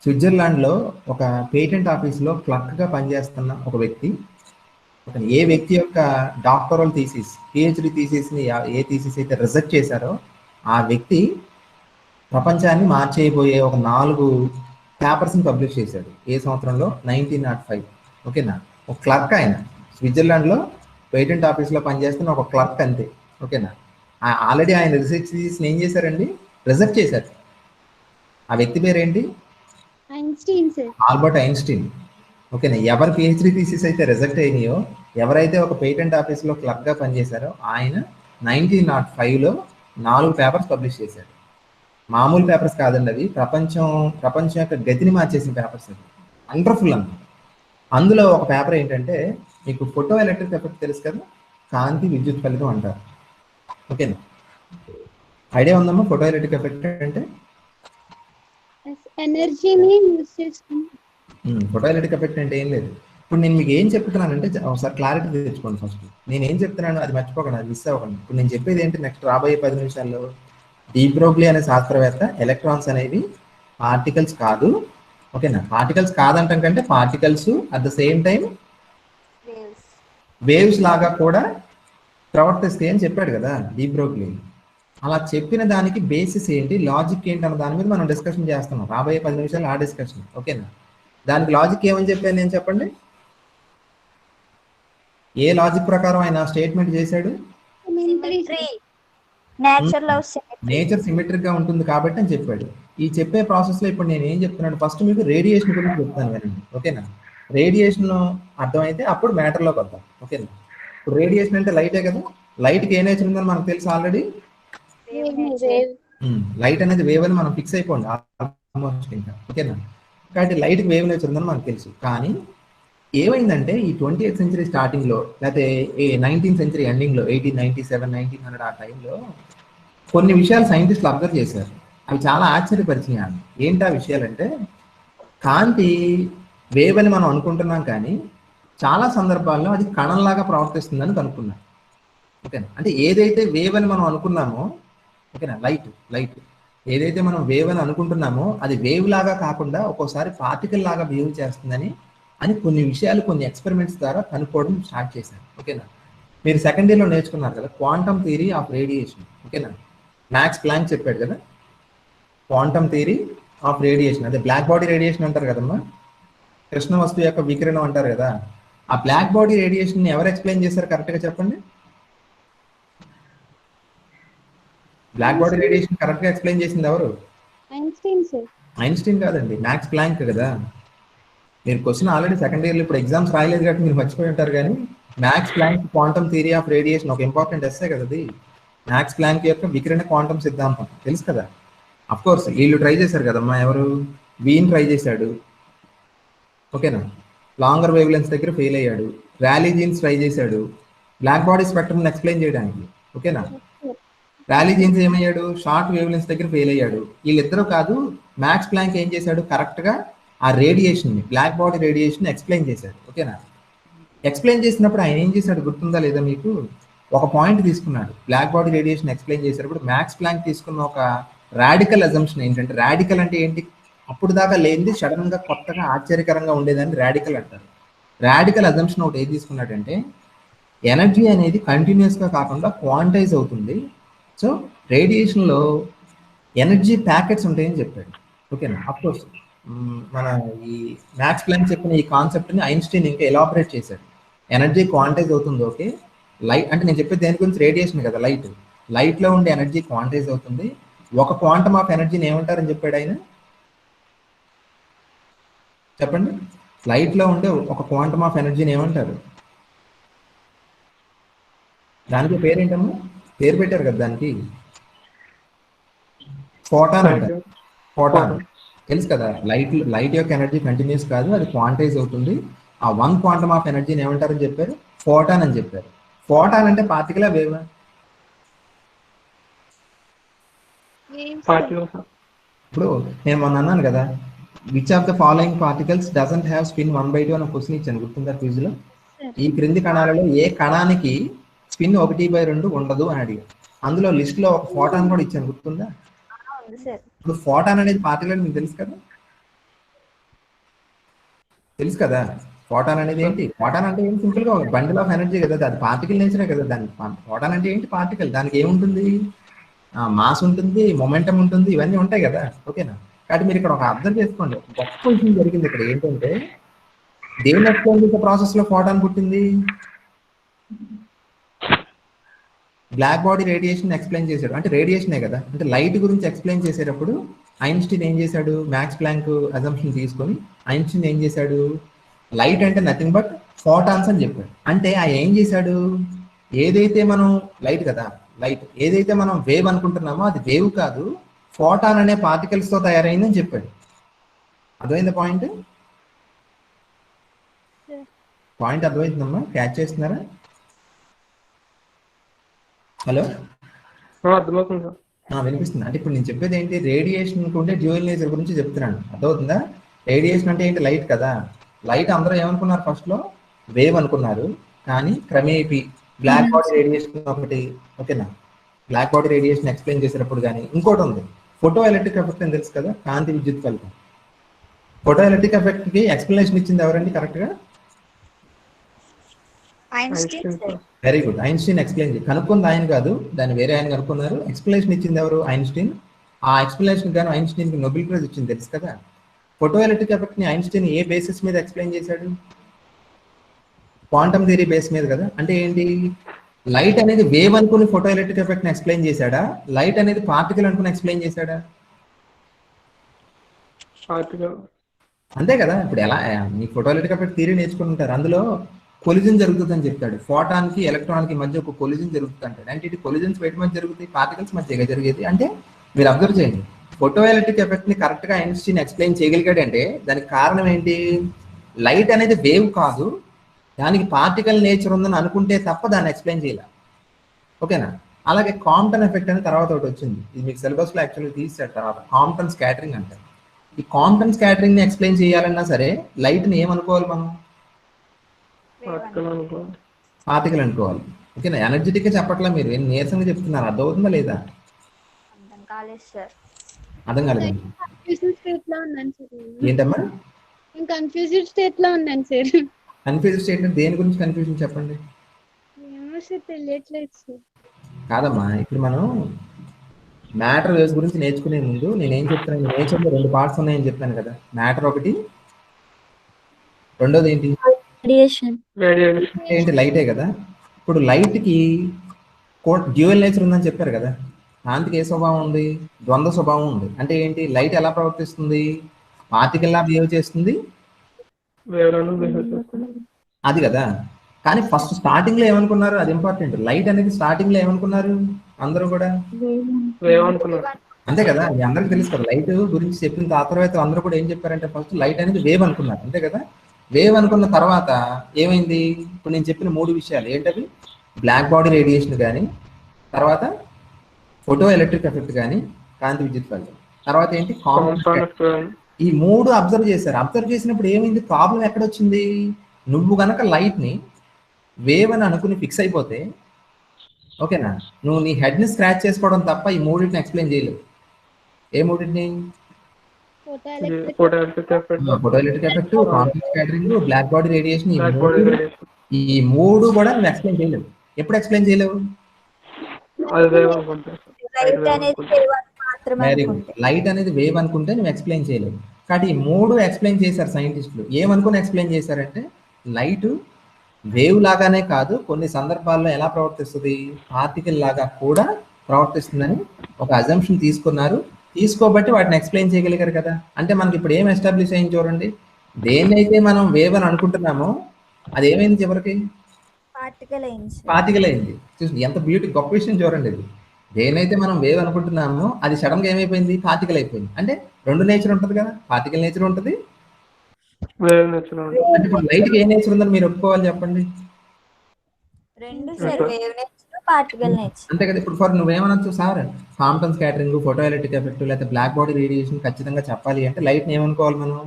స్విట్జర్లాండ్లో ఒక పేటెంట్ ఆఫీస్లో క్లర్క్గా పనిచేస్తున్న ఒక వ్యక్తి, ఏ వ్యక్తి యొక్క డాక్టరల్ థీసిస్ పిహెచ్డి థీసిస్ని ఏ థీసిస్ అయితే రిజెక్ట్ చేశారో ఆ వ్యక్తి ప్రపంచాన్ని మార్చేయబోయే ఒక 4 పేపర్స్ని పబ్లిష్ చేశాడు. ఏ సంవత్సరంలో, 1905, ఓకేనా. ఒక క్లర్క్, ఆయన స్విట్జర్లాండ్లో పేటెంట్ ఆఫీస్లో పనిచేస్తున్న ఒక క్లర్క్ అంతే, ఓకేనా. ఆల్రెడీ ఆయన రీసెర్చ్ థీసిస్ని ఏం చేశారండి, రిజెక్ట్ చేశారు. ఆ వ్యక్తి పేరేంటి, ఆల్బర్ట్ ఐన్స్టీన్, ఓకేనా. ఎవరు పిహెచ్డి థీసిస్ అయితే రిజెక్ట్ అయినాయో, ఎవరైతే ఒక పేటెంట్ ఆఫీస్లో క్లర్క్గా పనిచేశారో ఆయన 1905లో 4 పేపర్స్ పబ్లిష్ చేశారు. మామూలు పేపర్స్ కాదండి అవి, ప్రపంచం యొక్క గతిని మార్చేసిన పేపర్స్ అవి, వండర్ఫుల్ అన్నమాట. అందులో ఒక పేపర్ ఏంటంటే మీకు ఫోటో ఎలక్ట్రిక్ ఎఫెక్ట్ తెలుసు కదా, కాంతి విద్యుత్ ఫలితం అంటారు, ఓకేనా. ఐడియా ఉందమ్మా ఫోటోఎలెక్ట్రిక్ ఎఫెక్ట్ అంటే? ఎనర్జీని యూజ్ చేసుకుని ఫోటోఎలెక్ట్రిక్ ఎఫెక్ట్ అంటే ఏం లేదు. ఇప్పుడు నేను మీకు ఏం చెప్తున్నానంటే ఒకసారి క్లారిటీ తెచ్చుకోండి ఫస్ట్. నేను ఏం చెప్తున్నాను అది మర్చిపోకండి, అది మిస్ అవ్వకండి. ఇప్పుడు నేను చెప్పేది ఏంటి నెక్స్ట్ రాబోయే 10 నిమిషాల్లో, డి బ్రోగ్లీ అనే శాస్త్రవేత్త ఎలక్ట్రాన్స్ అనేవి పార్టికల్స్ కాదు, ఓకేనా, పార్టికల్స్ కాదంటాం కంటే particles at the same time waves లాగా కూడా ప్రవర్తిస్తాయి అని చెప్పాడు కదా డి బ్రోగ్లీ. అలా చెప్పిన దానికి బేసిస్ ఏంటి, లాజిక్ ఏంటి అన్న దాని మీద మనం డిస్కషన్ చేస్తున్నాం రాబోయే 10 నిమిషాలు ఆ డిస్కషన్, ఓకేనా. దానికి లాజిక్ ఏమని చెప్పాను నేను చెప్పండి, ఏ లాజిక్ ప్రకారం ఆయన స్టేట్మెంట్ చేశాడు? నేచర్ సిమెట్రిక్ గా ఉంటుంది కాబట్టి అని చెప్పాడు. ఈ చెప్పే ప్రాసెస్ లో ఇప్పుడు నేను ఏం చెప్తున్నాను, ఫస్ట్ మీకు రేడియేషన్ గురించి చెప్తాను వినండి, ఓకేనా. రేడియేషన్ అర్థమైతే అప్పుడు మ్యాటర్ లోకి వద్దాం, ఓకేనా. ఇప్పుడు రేడియేషన్ అంటే లైటే కదా, లైట్ కి ఏ నేచర్ ఉందని మనకు తెలుసు ఆల్రెడీ. లైట్ అనేది వేవ్ అని మనం ఫిక్స్ అయిపోండి ఆల్మోస్ట్ ఇంకా, ఓకేనా. కాబట్టి లైట్ కి వేవ్ నేచర్ ఉందని మనకు తెలుసు. కానీ ఏమైందంటే ఈ 20th సెంచరీ స్టార్టింగ్ లో లేకపోతే 19th సెంచరీ ఎండింగ్ లో 1897 1900 ఆ టైంలో కొన్ని విషయాలు సైంటిస్టులు అబ్జర్వ్ చేశారు. అవి చాలా ఆశ్చర్యపరిచినాయి. ఏంటి ఆ విషయాలంటే, కాంతి వేవ్ అని మనం అనుకుంటున్నాం కానీ చాలా సందర్భాల్లో అది కణంలాగా ప్రవర్తిస్తుందని కనుక్కున్నాం, ఓకేనా. అంటే ఏదైతే వేవ్ అని మనం అనుకున్నామో, ఓకేనా, లైట్ ఏదైతే మనం వేవ్ అని అనుకుంటున్నామో అది వేవ్ లాగా కాకుండా ఒక్కోసారి పార్టికల్ లాగా బిహేవ్ చేస్తుందని కొన్ని విషయాలు కొన్ని ఎక్స్పెరిమెంట్స్ ద్వారా కనుక్కోవడం స్టార్ట్ చేశారు, ఓకేనా. మీరు సెకండ్ ఇయర్లో నేర్చుకున్నారు కదా క్వాంటమ్ థియరీ ఆఫ్ రేడియేషన్, ఓకేనా. మ్యాక్స్ ప్లాంక్ చెప్పాడు కదా క్వాంటమ్ థియరీ ఆఫ్ రేడియేషన్, అదే బ్లాక్ బాడీ రేడియేషన్ అంటారు కదమ్మా, కృష్ణ వస్తువు యొక్క వికిరణం అంటారు కదా. ఆ బ్లాక్ బాడీ రేడియేషన్ ఎవరు ఎక్స్ప్లెయిన్ చేశారు కరెక్ట్గా చెప్పండి? బ్లాక్ బాడీ రేడియేషన్ కరెక్ట్గా ఎక్స్ప్లెయిన్ చేసింది ఎవరు? ఐన్స్టీన్ కాదండి, మ్యాక్స్ ప్లాంక్ కదా. మీరు క్వశ్చన్ ఆల్రెడీ సెకండ్ ఇయర్లో ఇప్పుడు ఎగ్జామ్స్ రాయలేదు కాబట్టి మీరు మర్చిపోయి ఉంటారు. కానీ Max Planck quantum theory of radiation ఒక ఇంపార్టెంట్ ఎస్సే కదా అది. మ్యాక్స్ ప్లాంక్ యొక్క వికిరణ క్వాంటమ్ సిద్ధాంతం తెలుసు కదా. అఫ్ కోర్స్ వీళ్ళు ట్రై చేశారు కదమ్మా, ఎవరు? వీన్ ట్రై చేశాడు, ఓకేనా. లాంగర్ వేవ్ లెన్స్ దగ్గర ఫెయిల్ అయ్యాడు. ర్యాలీ జీన్స్ ట్రై చేశాడు బ్లాక్ బాడీ స్పెక్ట్రమ్ ఎక్స్ప్లెయిన్ చేయడానికి, ఓకేనా. ర్యాలీ జీన్స్ ఏమయ్యాడు? షార్ట్ వేవ్ లెన్స్ దగ్గర ఫెయిల్ అయ్యాడు. వీళ్ళిద్దరూ కాదు, మ్యాక్స్ ప్లాంక్ ఏం చేశాడు, కరెక్ట్గా ఆ radiation black body radiation explain చేశాడు, ఓకేనా. ఎక్స్ప్లెయిన్ చేసినప్పుడు ఆయన ఏం చేశాడు గుర్తుందా లేదా మీకు? ఒక పాయింట్ తీసుకున్నాడు, బ్లాక్ బాడీ రేడియేషన్ ఎక్స్ప్లెయిన్ చేసేటప్పుడు మ్యాక్స్ ప్లాంక్ తీసుకున్న ఒక రాడికల్ అజంప్షన్ ఏంటంటే, రాడికల్ అంటే ఏంటి, అప్పుడు దాకా లేనిది సడన్ గా కొత్తగా ఆశ్చర్యకరంగా ఉండేదాన్ని రాడికల్ అంటారు. రాడికల్ అజంప్షన్ ఒకటి ఏం తీసుకున్నాడంటే, ఎనర్జీ అనేది కంటిన్యూస్ గా కాకుండా క్వాంటైజ్ అవుతుంది. సో రేడియేషన్లో ఎనర్జీ ప్యాకెట్స్ ఉంటాయని చెప్పాడు, ఓకేనా. అఫ్కోర్స్ మన ఈ మ్యాక్స్ ప్లాంక్ చెప్పిన ఈ కాన్సెప్ట్ని ఐన్స్టీన్ ఇంకా ఎలాబరేట్ చేశాడు. ఎనర్జీ క్వాంటైజ్ అవుతుంది, ఓకే. లైట్ అంటే నేను చెప్పేది దేని గురించి, రేడియేషన్ కదా. లైట్లో ఉండే ఎనర్జీ క్వాంటైజ్ అవుతుంది. ఒక క్వాంటమ్ ఆఫ్ ఎనర్జీని ఏమంటారని చెప్పాడు ఆయన, చెప్పండి. లైట్లో ఉండే ఒక క్వాంటమ్ ఆఫ్ ఎనర్జీని ఏమంటారు? దానికి పేరేంటమ్మా, పేరు పెట్టారు కదా దానికి, ఫోటాన్ అంటారు. ఫోటాన్ తెలుసు కదా. లైట్ యొక్క ఎనర్జీ కంటిన్యూస్ కాదు, అది క్వాంటైజ్ అవుతుంది. ఆ 1 క్వాంటమ్ ఆఫ్ ఎనర్జీని ఏమంటారని చెప్పారు? ఫోటాన్ అని చెప్పారు. ఫోటాన్ అంటే పార్టికల్ వేవ్? ఇప్పుడు నేను మొన్న అన్నాను కదా, which of the following particles doesn't have spin 1/2 అని క్వశ్చన్ ఇచ్చాను, గుర్తుందా క్విజ్ లో? ఈ క్రింది కణాలలో ఏ కణానికి స్పిన్ 1/2 ఉండదు అని అడిగాను. అందులో లిస్ట్ లో ఒక ఫోటాన్ కూడా ఇచ్చాను, గుర్తుందా? ఇప్పుడు ఫోటాన్ అనేది పార్టికల్ అని మీకు తెలుసు కదా, ఫోటాన్ అనేది ఏంటి? ఫోటాన్ అంటే ఏంటి, సింపుల్ గా బండిల్ ఆఫ్ ఎనర్జీ కదా, అది పార్టికల్ నేచరే కదా. దాని ఫోటాన్ అంటే ఏంటి, పార్టికల్. దానికి ఏముంటుంది, మాస్ ఉంటుంది, మొమెంటం ఉంటుంది, ఇవన్నీ ఉంటాయి కదా, ఓకేనా. కాబట్టి మీరు ఇక్కడ ఒక అబ్జర్వ్ చేసుకోండి, గొప్ప విషయం జరిగింది ఇక్కడ. ఏంటంటే దేని ఎక్స్ప్లెయిన్ చేసే ప్రాసెస్ లో ఫోటాన్ పుట్టింది? బ్లాక్ బాడీ రేడియేషన్ ఎక్స్ప్లెయిన్ చేశాడు, అంటే రేడియేషనే కదా. అంటే లైట్ గురించి ఎక్స్ప్లెయిన్ చేసేటప్పుడు ఐన్స్టీన్ ఏం చేశాడు, మ్యాక్స్ ప్లాంక్ అజంప్షన్ తీసుకొని ఐన్స్టీన్ ఏం చేశాడు, లైట్ అంటే నథింగ్ బట్ ఫోటాన్స్ అని చెప్పాడు. అంటే ఆయన ఏం చేశాడు, ఏదైతే మనం లైట్ కదా, లైట్ ఏదైతే మనం వేవ్ అనుకుంటున్నామో అది వేవ్ కాదు, ఫోటాన్ అనే పార్టికల్స్ తో తయారైందని చెప్పాడు. అర్థమైంది పాయింట్? పాయింట్ అర్థమవుతుందమ్మా? క్యాచ్ చేస్తున్నారా? హలో, అర్థమవుతుంది సార్. వినిపిస్తుంది. అంటే ఇప్పుడు నేను చెప్పేది ఏంటి, రేడియేషన్ ఉండే డ్యూయల్ నేచర్ గురించి చెప్తున్నాను. అర్థమవుతుందా? రేడియేషన్ అంటే ఏంటి, లైట్ కదా. లైట్ అందరూ ఏమనుకున్నారు, ఫస్ట్ లో వేవ్ అనుకున్నారు. కానీ క్రమేపీ బ్లాక్ బాడీ రేడియేషన్ ఒకటి, ఓకేనా, బ్లాక్ బాడీ రేడియేషన్ ఎక్స్ప్లెయిన్ చేసేటప్పుడు కానీ ఇంకోటి ఉంది, ఫోటో ఎలక్ట్రిక్ ఎఫెక్ట్ అని తెలుసు కదా, కాంతి విద్యుత్ ఫలితం. ఫోటో ఎలక్ట్రిక్ ఎఫెక్ట్ కి ఎక్స్ప్లెనేషన్ ఇచ్చింది ఎవరండి కరెక్ట్ గా? Einstein sir. Very good, Einstein explain కనుక్కుంది ఆయన కాదు, దాన్ని వేరే ఆయన కనుక్కున్నారు. ఎక్స్ప్లెనేషన్ ఇచ్చింది ఎవరు? ఐన్స్టీన్. ఆ ఎక్స్ప్లెనేషన్ గాను ఐన్స్టీన్ కి నోబెల్ ప్రైజ్ ఇచ్చింది, తెలుసు కదా. ఫోటో ఎలక్ట్రిక్ ఎఫెక్ట్ ని ఐన్స్టీన్ ఏ బేసిస్ మీద ఎక్స్ప్లెయిన్ చేశాడు? క్వాంటమ్ థియరీ బేస్ మీద కదా. అంటే ఏంటి, లైట్ అనేది వేవ్ అనుకుని ఫోటో ఎలక్ట్రిక్ ఎఫెక్ట్ ని ఎక్స్ప్లెయిన్ చేశాడా, లైట్ అనేది పార్టికల్ అనుకుని ఎక్స్ప్లెయిన్ చేశాడా? అంతే కదా. ఇప్పుడు ఎలా మీ ఫోటో ఎలక్ట్రిక్ ఎఫెక్ట్ థియరీ నేర్చుకుని ఉంటారు, అందులో కొలిజన్ జరుగుతుందని చెప్తాడు. ఫోటాన్ కి ఎలక్ట్రాన్ కి మధ్య ఒక కొలిజన్ జరుగుతుంది అంటాడు. అంటే ఇది కొలిజన్స్ బయట మధ్య జరుగుతాయి, పార్టికల్స్ మధ్య జరిగేది. అంటే మీరు అబ్జర్వ్ చేయండి, ఫోటో ఎలక్ట్రిక్ ఎఫెక్ట్ ని కరెక్ట్ గా ఐన్స్టీన్ ఎక్స్ప్లెయిన్ చేయగలిగాడు అంటే దానికి కారణం ఏంటి? లైట్ అనేది వేవ్ కాదు, దానికి పార్టికల్ నేచర్ ఉందని అనుకుంటే తప్ప దాన్ని ఎక్స్ప్లెయిన్ చేయాలి, ఓకేనా. అలాగే కాంప్టన్ ఎఫెక్ట్ అని తర్వాత ఒకటి వచ్చింది, ఇది మీకు సిలబస్ లో యాక్చువల్గా తీసాడు తర్వాత, కాంప్టన్ స్కాటరింగ్ అంటారు. ఈ కాంప్టన్ స్కాటరింగ్ ని ఎక్స్ప్లెయిన్ చేయాలన్నా సరే లైట్ ని ఏమనుకోవాలి మనం? పార్టికల్ అనుకోవాలి, ఓకేనా. ఎనర్జెటిక్ గా చెప్పట్లా, మీరు ఏం నీరసంగా చెప్తున్నారు, అర్థమవుతుందా లేదా? అర్థం కాలేదు సార్. అర్థం కాలేదు. కన్ఫ్యూజన్ స్టేట్ లో ఉన్నాను సార్. ఏంటమ్మా? నేను కన్ఫ్యూజన్ స్టేట్ లో ఉన్నాను సార్. కన్ఫ్యూజన్ స్టేట్ దేని గురించి కన్ఫ్యూజన్ చెప్పండి? ఏమో సార్ తెలియట్లేదు సార్. కాదమ్మా, ఇప్పుడు మనం మ్యాటర్ వేవ్స్ గురించి నేర్చుకునే ముందు నేనేం చెప్తాను, నేచర్ లో 2 పార్ట్స్ ఉన్నాయని చెప్పాను కదా. మ్యాటర్ ఒకటి, రెండోది ఏంటి? రేడియేషన్. ఏంటి? లైటే కదా. ఇప్పుడు లైట్ కి డ్యూయల్ నేచర్ ఉందని చెప్పారు కదా. కాంతికి ఏ స్వభావం ఉంది? ద్వంద్వ స్వభావం ఉంది. అంటే ఏంటి? లైట్ ఎలా ప్రవర్తిస్తుంది? పార్టికల్ లా బిహేవ్ చేస్తుంది, అది కదా. కానీ ఫస్ట్ స్టార్టింగ్ లో ఏమనుకున్నారు, అది ఇంపార్టెంట్. లైట్ అనేది స్టార్టింగ్ లో ఏమనుకున్నారు అందరూ కూడా? అంతే కదా, మీ అందరికి తెలుసు కదా. లైట్ గురించి చెప్పిన తర్వాత అందరూ కూడా ఏం చెప్పారంటే ఫస్ట్ లైట్ అనేది వేవ్ అనుకున్నారు, అంతే కదా. వేవ్ అనుకున్న తర్వాత ఏమైంది? ఇప్పుడు నేను చెప్పిన 3 విషయాలు ఏంటవి? బ్లాక్ బాడీ రేడియేషన్ కానీ, తర్వాత ఫోటో ఎలక్ట్రిక్ ఎఫెక్ట్ కానీ, కాంతి విద్యుత్ ఫలితం, తర్వాత ఏంటి? ఈ 3 అబ్జర్వ్ చేశారు. అబ్జర్వ్ చేసినప్పుడు ఏమైంది? ప్రాబ్లం ఎక్కడొచ్చింది? నువ్వు గనక లైట్ ని వేవ్ అని అనుకుని ఫిక్స్ అయిపోతే, ఓకేనా, నువ్వు నీ హెడ్ ని స్క్రాచ్ చేసుకోవడం తప్ప ఈ 3ని ఎక్స్ప్లెయిన్ చేయలేవు. ఏ 3ని? Photoelectric effect, quantum scattering, black body radiation. ఈ 3 కూడా నువ్వు ఎక్స్ప్లెయిన్ చేయలేవు. ఎప్పుడు ఎక్స్ప్లెయిన్ చేయలేవు? లైట్ అనేది వేవ్ అనుకుంటే నువ్వు ఎక్స్ప్లెయిన్ చేయలేవు. కాబట్టి ఈ 3 ఎక్స్ప్లెయిన్ చేశారు సైంటిస్టులు. ఏమనుకుని ఎక్స్ప్లెయిన్ చేశారంటే లైట్ వేవ్ లాగానే కాదు, కొన్ని సందర్భాల్లో ఎలా ప్రవర్తిస్తుంది? పార్టికల్ లాగా కూడా ప్రవర్తిస్తుందని ఒక అజంప్షన్ తీసుకున్నారు. తీసుకోబట్టి వాటిని ఎక్స్ప్లెయిన్ చేయగలిగారు కదా. అంటే మనకి ఇప్పుడు ఏం ఎస్టాబ్లిష్ అయింది చూడండి, దేన్నైతే మనం వేవ్ అని అనుకుంటున్నామో అది ఏమైంది చివరికి? పార్టికల్ అయింది. చూసి ఎంత బ్యూటీ, గొప్ప విషయం చూడండి. ఇది దేనైతే మనం వేవ్ అనుకుంటున్నామో అది సడన్ గా ఏమైపోయింది? పార్టికల్ అయిపోయింది. అంటే 2 నేచర్ ఉంటుంది కదా, పార్టికల్ నేచర్ ఉంటుంది, అంటే ఇప్పుడు లైట్ కి ఏ నేచర్ ఉందని మీరు ఒప్పుకోవాలి చెప్పండి? అంతే కదా. ఇప్పుడు ఫర్ నువ్వేమనొచ్చు, sir Compton scattering, photoelectric effect, లేకపోతే బ్లాక్ బాడీ రేడియేషన్ ఖచ్చితంగా చెప్పాలి అంటే లైట్ ని ఏమనుకోవాలి మనం?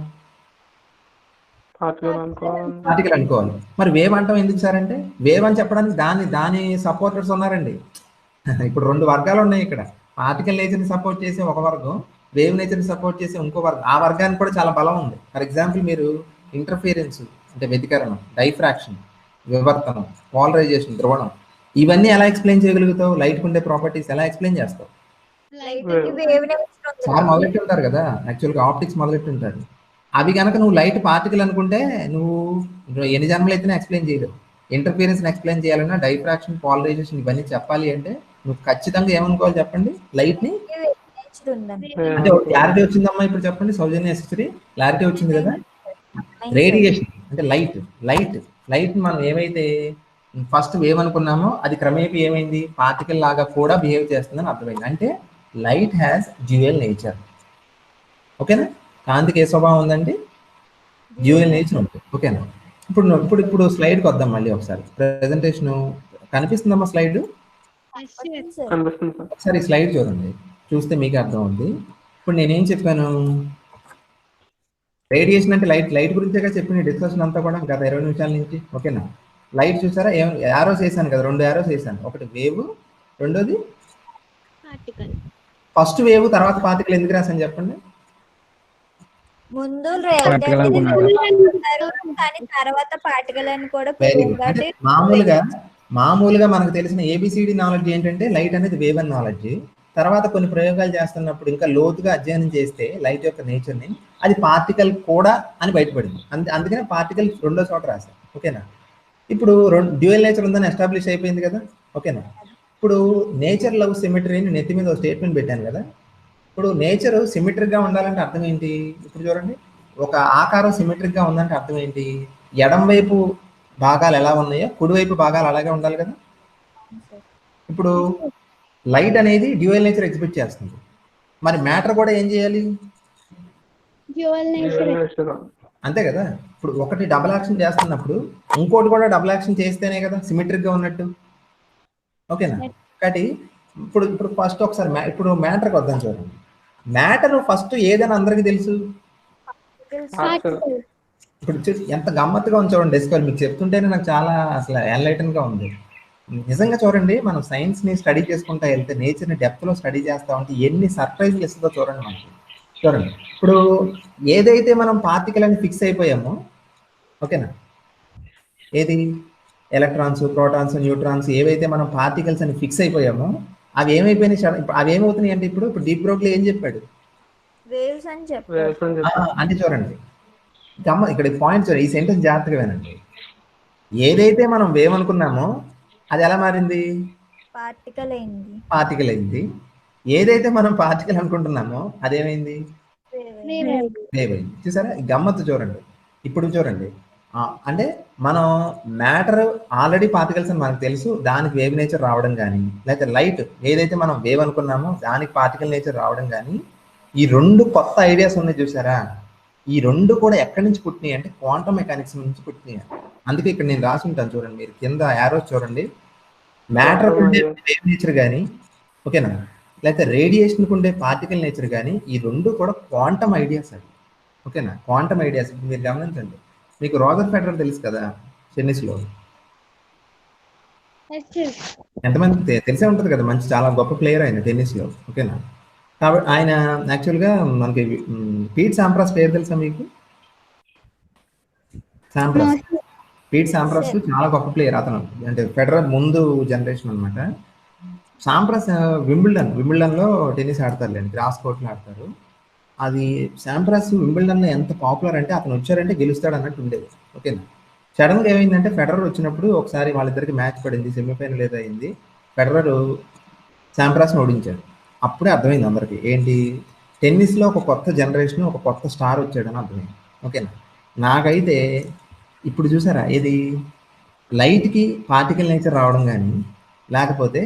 పార్టికల్ అనుకోవాలి. మరి వేవ్ అంటాం ఎందుకు సార్ అంటే, వేవ్ అని చెప్పడానికి దాని సపోర్టర్స్ ఉన్నారండి. ఇప్పుడు 2 వర్గాలు ఉన్నాయి ఇక్కడ. పార్టికల్ నేచర్ ని సపోర్ట్ చేసే ఒక వర్గం, వేవ్ నేచర్ ని సపోర్ట్ చేసే ఇంకో వర్గం. ఆ వర్గానికి కూడా చాలా బలం ఉంది. ఫర్ ఎగ్జాంపుల్ మీరు ఇంటర్ఫియరెన్స్ అంటే వ్యతికరణం, డైఫ్రాక్షన్, వివర్తనం, పోలరైజేషన్, ధ్రువణం, ఇవన్నీ ఎలా ఎక్స్ప్లెయిన్ చేయగలుగుతావు? లైట్ ఉండే ప్రాపర్టీస్ ఎలా ఎక్స్ప్లెయిన్ చేస్తావు? సార్ మొదలెట్టి ఉంటారు కదా, యాక్చువల్గా ఆప్టిక్స్ మొదలెట్టి ఉంటారు. అవి కనుక నువ్వు లైట్ పార్టికల్ అనుకుంటే నువ్వు ఎన్ని జన్మలు అయితేనే ఎక్స్ప్లెయిన్ చేయలేవు. ఇంటర్ఫియరెన్స్ ఎక్స్ప్లెయిన్ చేయాలన్నా, డైఫ్రాక్షన్, పోలరైజేషన్ ఇవన్నీ చెప్పాలి అంటే నువ్వు ఖచ్చితంగా ఏమనుకోవాలి చెప్పండి? లైట్ ని. అంటే ఒక క్లారిటీ వచ్చిందమ్మా ఇప్పుడు చెప్పండి, సౌజన్య హిస్టరీ క్లారిటీ వచ్చింది కదా. రేడియేషన్ అంటే లైట్ మనం ఏమైతే ఫస్ట్ వేవ్ అనుకున్నామో అది క్రమేపీ ఏమైంది? పార్టికల్ లాగా కూడా బిహేవ్ చేస్తుందని అర్థమైంది. అంటే లైట్ హ్యాస్ డ్యూయల్ నేచర్, ఓకేనా. కాంతికి ఏ స్వభావం ఉందండి? డ్యూయల్ నేచర్ ఉంటుంది, ఓకేనా. ఇప్పుడు స్లైడ్కి వద్దాం మళ్ళీ ఒకసారి. ప్రెజెంటేషన్ కనిపిస్తుందమ్మా స్లైడ్? ఒకసారి స్లైడ్ చూడండి. చూస్తే మీకు అర్థం అవుతుంది. ఇప్పుడు నేనేం చెప్పాను, రేడియేషన్ అంటే లైట్ గురించేగా చెప్పిన డిస్కషన్ అంతా కూడా గత 20 నిమిషాల నుంచి. ఓకేనా? లైట్ చూసారా, యారోస్ వేసాను కదా, 2 యారోస్ వేసాను. ఒకటి వేవ్, రెండోది పార్టికల్. ఫస్ట్ వేవ్ తర్వాత పార్టికల్ ఎందుకు రాసాను చెప్పండి? ముందు Particle అనేది అనుకున్నాను. అనుకుంటారు, కానీ తర్వాత పార్టికల్ అని కూడా వెరీ ప్రూవ్ గుడ్. అంటే కాబట్టి మామూలుగా మనకు తెలిసిన ఏబిసిడి నాలెడ్జ్ ఏంటంటే లైట్ అనేది వేవ్ అని నాలెడ్జ్. తర్వాత కొన్ని ప్రయోగాలు చేస్తున్నప్పుడు ఇంకా లోతుగా అధ్యయనం చేస్తే లైట్ యొక్క నేచర్ని, అది పార్టికల్ కూడా అని బయటపడింది. అందుకనే పార్టికల్ రెండో చోట రాశారు. ఓకేనా? ఇప్పుడు డ్యూయల్ నేచర్ ఉందని ఎస్టాబ్లిష్ అయిపోయింది కదా. ఓకేనా? ఇప్పుడు నేచర్ లవ్ సిమెట్రీ అని నెత్తి మీద ఒక స్టేట్మెంట్ పెట్టాను కదా. ఇప్పుడు నేచర్ సిమెట్రిక్గా ఉండాలంటే అర్థం ఏంటి? ఇప్పుడు చూడండి, ఒక ఆకారం సిమెట్రిక్గా ఉందంటే అర్థం ఏంటి? ఎడం వైపు భాగాలు ఎలా ఉన్నాయో కుడివైపు భాగాలు అలాగే ఉండాలి కదా. ఇప్పుడు లైట్ అనేది డ్యూయల్ నేచర్ ఎగ్జిబిట్ చేస్తుంది. మరి మ్యాటర్ కూడా ఏం చేయాలి? Dual nature. అంతే కదా. ఇప్పుడు ఒకటి డబుల్ యాక్షన్ చేస్తున్నప్పుడు ఇంకోటి కూడా డబుల్ యాక్షన్ చేస్తేనే కదా సిమెట్రిక్గా ఉన్నట్టు. ఓకేనా? కాబట్టి ఇప్పుడు ఫస్ట్ ఒకసారి ఇప్పుడు మ్యాటర్కి వద్దాం. చూడండి, మ్యాటర్ ఫస్ట్ ఏదని అందరికీ తెలుసు. పార్టికల్. ఇప్పుడు ఎంత గమ్మత్తుగా ఉంది చూడండి డెస్కల్, మీకు చెప్తుంటేనే నాకు చాలా అసలు ఎన్లైటన్గా ఉంది. నిజంగా చూడండి, మనం సైన్స్ని స్టడీ చేసుకుంటా వెళ్తే, నేచర్ని డెప్త్లో స్టడీ చేస్తూ ఉంటే ఎన్ని సర్ప్రైజ్లు ఇస్తుందో చూడండి మనకి. చూడండి, ఇప్పుడు ఏదైతే మనం పార్టికల్ అని ఫిక్స్ అయిపోయామో, ఓకేనా, ఏది ఎలక్ట్రాన్స్, ప్రోటాన్స్, న్యూట్రాన్స్ ఏవైతే మనం పార్టికల్స్ అని ఫిక్స్ అయిపోయామో అవి ఏమైపోయినాయి? అవి ఏమవుతున్నాయి అంటే ఇప్పుడు డీప్ బ్రోగ్లీ ఏం చెప్పాడు? వేవ్స్ అని చెప్పారు. అంటే చూడండి, ఇక్కడ పాయింట్ చూడండి, ఈ సెంటెన్స్ జాగ్రత్తగా వినండి. ఏదైతే మనం వేవ్ అనుకున్నామో అది ఎలా మారింది? పార్టికల్ అయింది. పార్టికల్ అయింది. ఏదైతే మనం పార్టికల్ అనుకుంటున్నామో అదేమైంది? వేవ్ అయింది. చూసారా ఈ గమ్మత్తు? చూడండి, ఇప్పుడు చూడండి, అంటే మనం మ్యాటర్ ఆల్రెడీ పార్టికల్స్ అని మనకు తెలుసు, దానికి వేవ్ నేచర్ రావడం కానీ, లేకపోతే లైట్ ఏదైతే మనం వేవ్ అనుకున్నామో దానికి పార్టికల్ నేచర్ రావడం కానీ, ఈ రెండు కొత్త ఐడియాస్ ఉన్నాయి చూసారా. ఈ రెండు కూడా ఎక్కడి నుంచి పుట్టినాయి అంటే క్వాంటమ్ మెకానిక్స్ నుంచి పుట్టినాయి. అందుకే ఇక్కడ నేను రాసి ఉంటాను చూడండి, మీరు కింద యారోస్ చూడండి. మ్యాటర్ ఉండే వేవ్ నేచర్ కానీ, ఓకేనా, లేకపోతే రేడియేషన్కి ఉండే పార్టికల్ నేచర్ కానీ, ఈ రెండు కూడా క్వాంటమ్ ఐడియాస్ అవి. ఓకేనా? Quantum ideas. ఇప్పుడు మీరు గమనించండి, మీకు రోజర్ ఫెడరర్ తెలుసు కదా, టెన్నిస్లో. ఎంతమంది తెలిసే ఉంటుంది కదా, మంచి చాలా గొప్ప ప్లేయర్ ఆయన టెన్నిస్లో. ఓకేనా? కాబట్టి ఆయన యాక్చువల్గా మనకి పీట్ సాంప్రాస్ పేరు తెలుసా మీకు? పీట్ సాంప్రాస్ చాలా గొప్ప ప్లేయర్. అతను అంటే ఫెడరర్ ముందు జనరేషన్ అనమాట. సాంప్రాస్ వింబుల్డన్లో టెన్నిస్ ఆడతారులేండి, గ్రాస్ కోర్ట్లో ఆడతారు. అది సాంప్రాస్ వింబుల్డన్లో ఎంత పాపులర్ అంటే అతను వచ్చారంటే గెలుస్తాడు అన్నట్టు ఉండేది. ఓకేనా? సడన్గా ఏమైందంటే ఫెడరర్ వచ్చినప్పుడు ఒకసారి వాళ్ళిద్దరికి మ్యాచ్ పడింది, సెమీఫైనల్ ఏదో అయింది. ఫెడరర్ సాంప్రాస్ని ఓడించాడు. అప్పుడే అర్థమైంది అందరికి ఏంటి, టెన్నిస్లో ఒక కొత్త జనరేషన్, ఒక కొత్త స్టార్ వచ్చాడని అర్థమైంది. ఓకేనా? నాకైతే ఇప్పుడు చూసారా, ఏది లైట్కి పార్టికల్ నేచర్ రావడం కానీ, లేకపోతే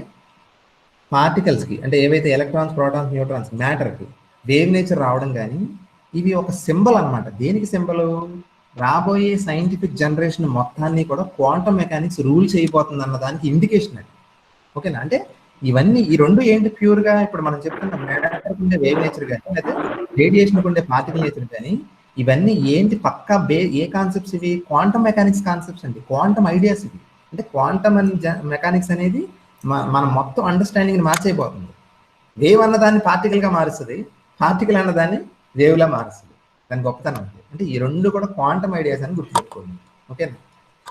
పార్టికల్స్కి అంటే ఏవైతే ఎలక్ట్రాన్స్, ప్రోటాన్స్, న్యూట్రాన్స్, మ్యాటర్కి వేవ్ నేచర్ రావడం కానీ, ఇవి ఒక సింబల్ అనమాట. దేనికి సింబల్? రాబోయే సైంటిఫిక్ జనరేషన్ మొత్తాన్ని కూడా క్వాంటమ్ మెకానిక్స్ రూల్ చేయబోతుంది అన్న దానికి ఇండికేషన్ అది. ఓకేనా? అంటే ఇవన్నీ ఈ రెండు ఏంటి, ప్యూర్గా ఇప్పుడు మనం చెప్తున్న మ్యాటర్కి ఉండే వేవ్ నేచర్ కానీ, లేదా రేడియేషన్కి ఉండే పార్టికల్ నేచర్ కానీ, ఇవన్నీ ఏంటి పక్కా ఏ కాన్సెప్ట్స్ ఇవి? క్వాంటమ్ మెకానిక్స్ కాన్సెప్ట్స్ అండి, క్వాంటమ్ ఐడియాస్ ఇవి. అంటే క్వాంటమ్ మెకానిక్స్ అనేది మన మొత్తం అండర్స్టాండింగ్ని మార్చేయబోతుంది. వేవ్ అన్నదాన్ని పార్టికల్గా మారుస్తుంది, పార్టికల్ అన్నదాన్ని వేవ్లా మారుస్తుంది. దాని గొప్పతనం అంటే ఈ రెండు కూడా క్వాంటమ్ ఐడియాస్ అని గుర్తుపెట్టుకోండి. ఓకేనా?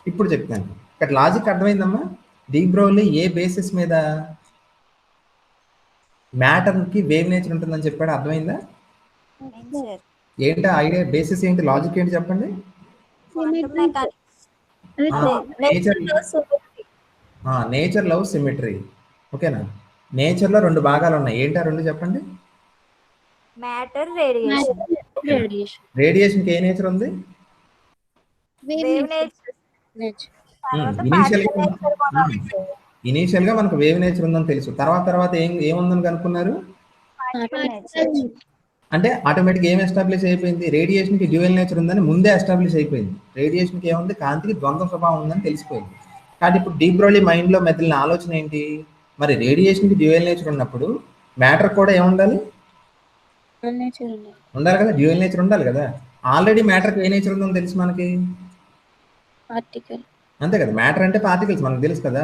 ఇప్పుడు చెప్తాను, ఇక్కడ లాజిక్ అర్థమైందమ్మా. డీప్ బ్రోగ్లీ ఏ బేసిస్ మీద మ్యాటర్కి వేవ్ నేచర్ ఉంటుందని చెప్పాడు, అర్థమైందా? ఏంటి ఐడియా, బేసిస్ ఏంటి, లాజిక్ ఏంటి చెప్పండి? Nature love symmetry. ఓకేనా? నేచర్లో రెండు భాగాలు ఉన్నాయి, ఏంటి ఆ రెండు చెప్పండి? Matter, radiation. రేడియేషన్కి ఏ నేచర్ ఉంది? Wave nature. ఇనీషియల్ గా మనకు వేవ్ నేచర్ ఉందని తెలుసు. తర్వాత ఏముందని కనుక్కున్నారు అంటే ఆటోమేటిక్ ఏం ఎస్టాబ్లిష్ అయిపోయింది? రేడియేషన్ కి డ్యూయల్ నేచర్ ఉందని ముందే ఎస్టాబ్లిష్ అయిపోయింది. రేడియేషన్ కి ఏముంది? కాంతికి ద్వంద్వ స్వభావం ఉందని తెలిసిపోయింది. కాబట్టి ఇప్పుడు డీప్ బ్రోగ్లీ మైండ్ లో మెదిలిన ఆలోచన ఏంటి, మరి రేడియేషన్ కి డ్యూయల్ నేచర్ ఉన్నప్పుడు మ్యాటర్ కూడా ఏముండాలి? నేచర్ ఉండాలి. ఉండాలి కదా, డ్యూయల్ నేచర్ ఉండాలి కదా. ఆల్రెడీ మ్యాటర్కి ఏ నేచర్ ఉందని తెలుసు మనకి, పార్టికల్. అంతే కదా. మ్యాటర్ అంటే పార్టికల్స్ మనకు తెలుసు కదా,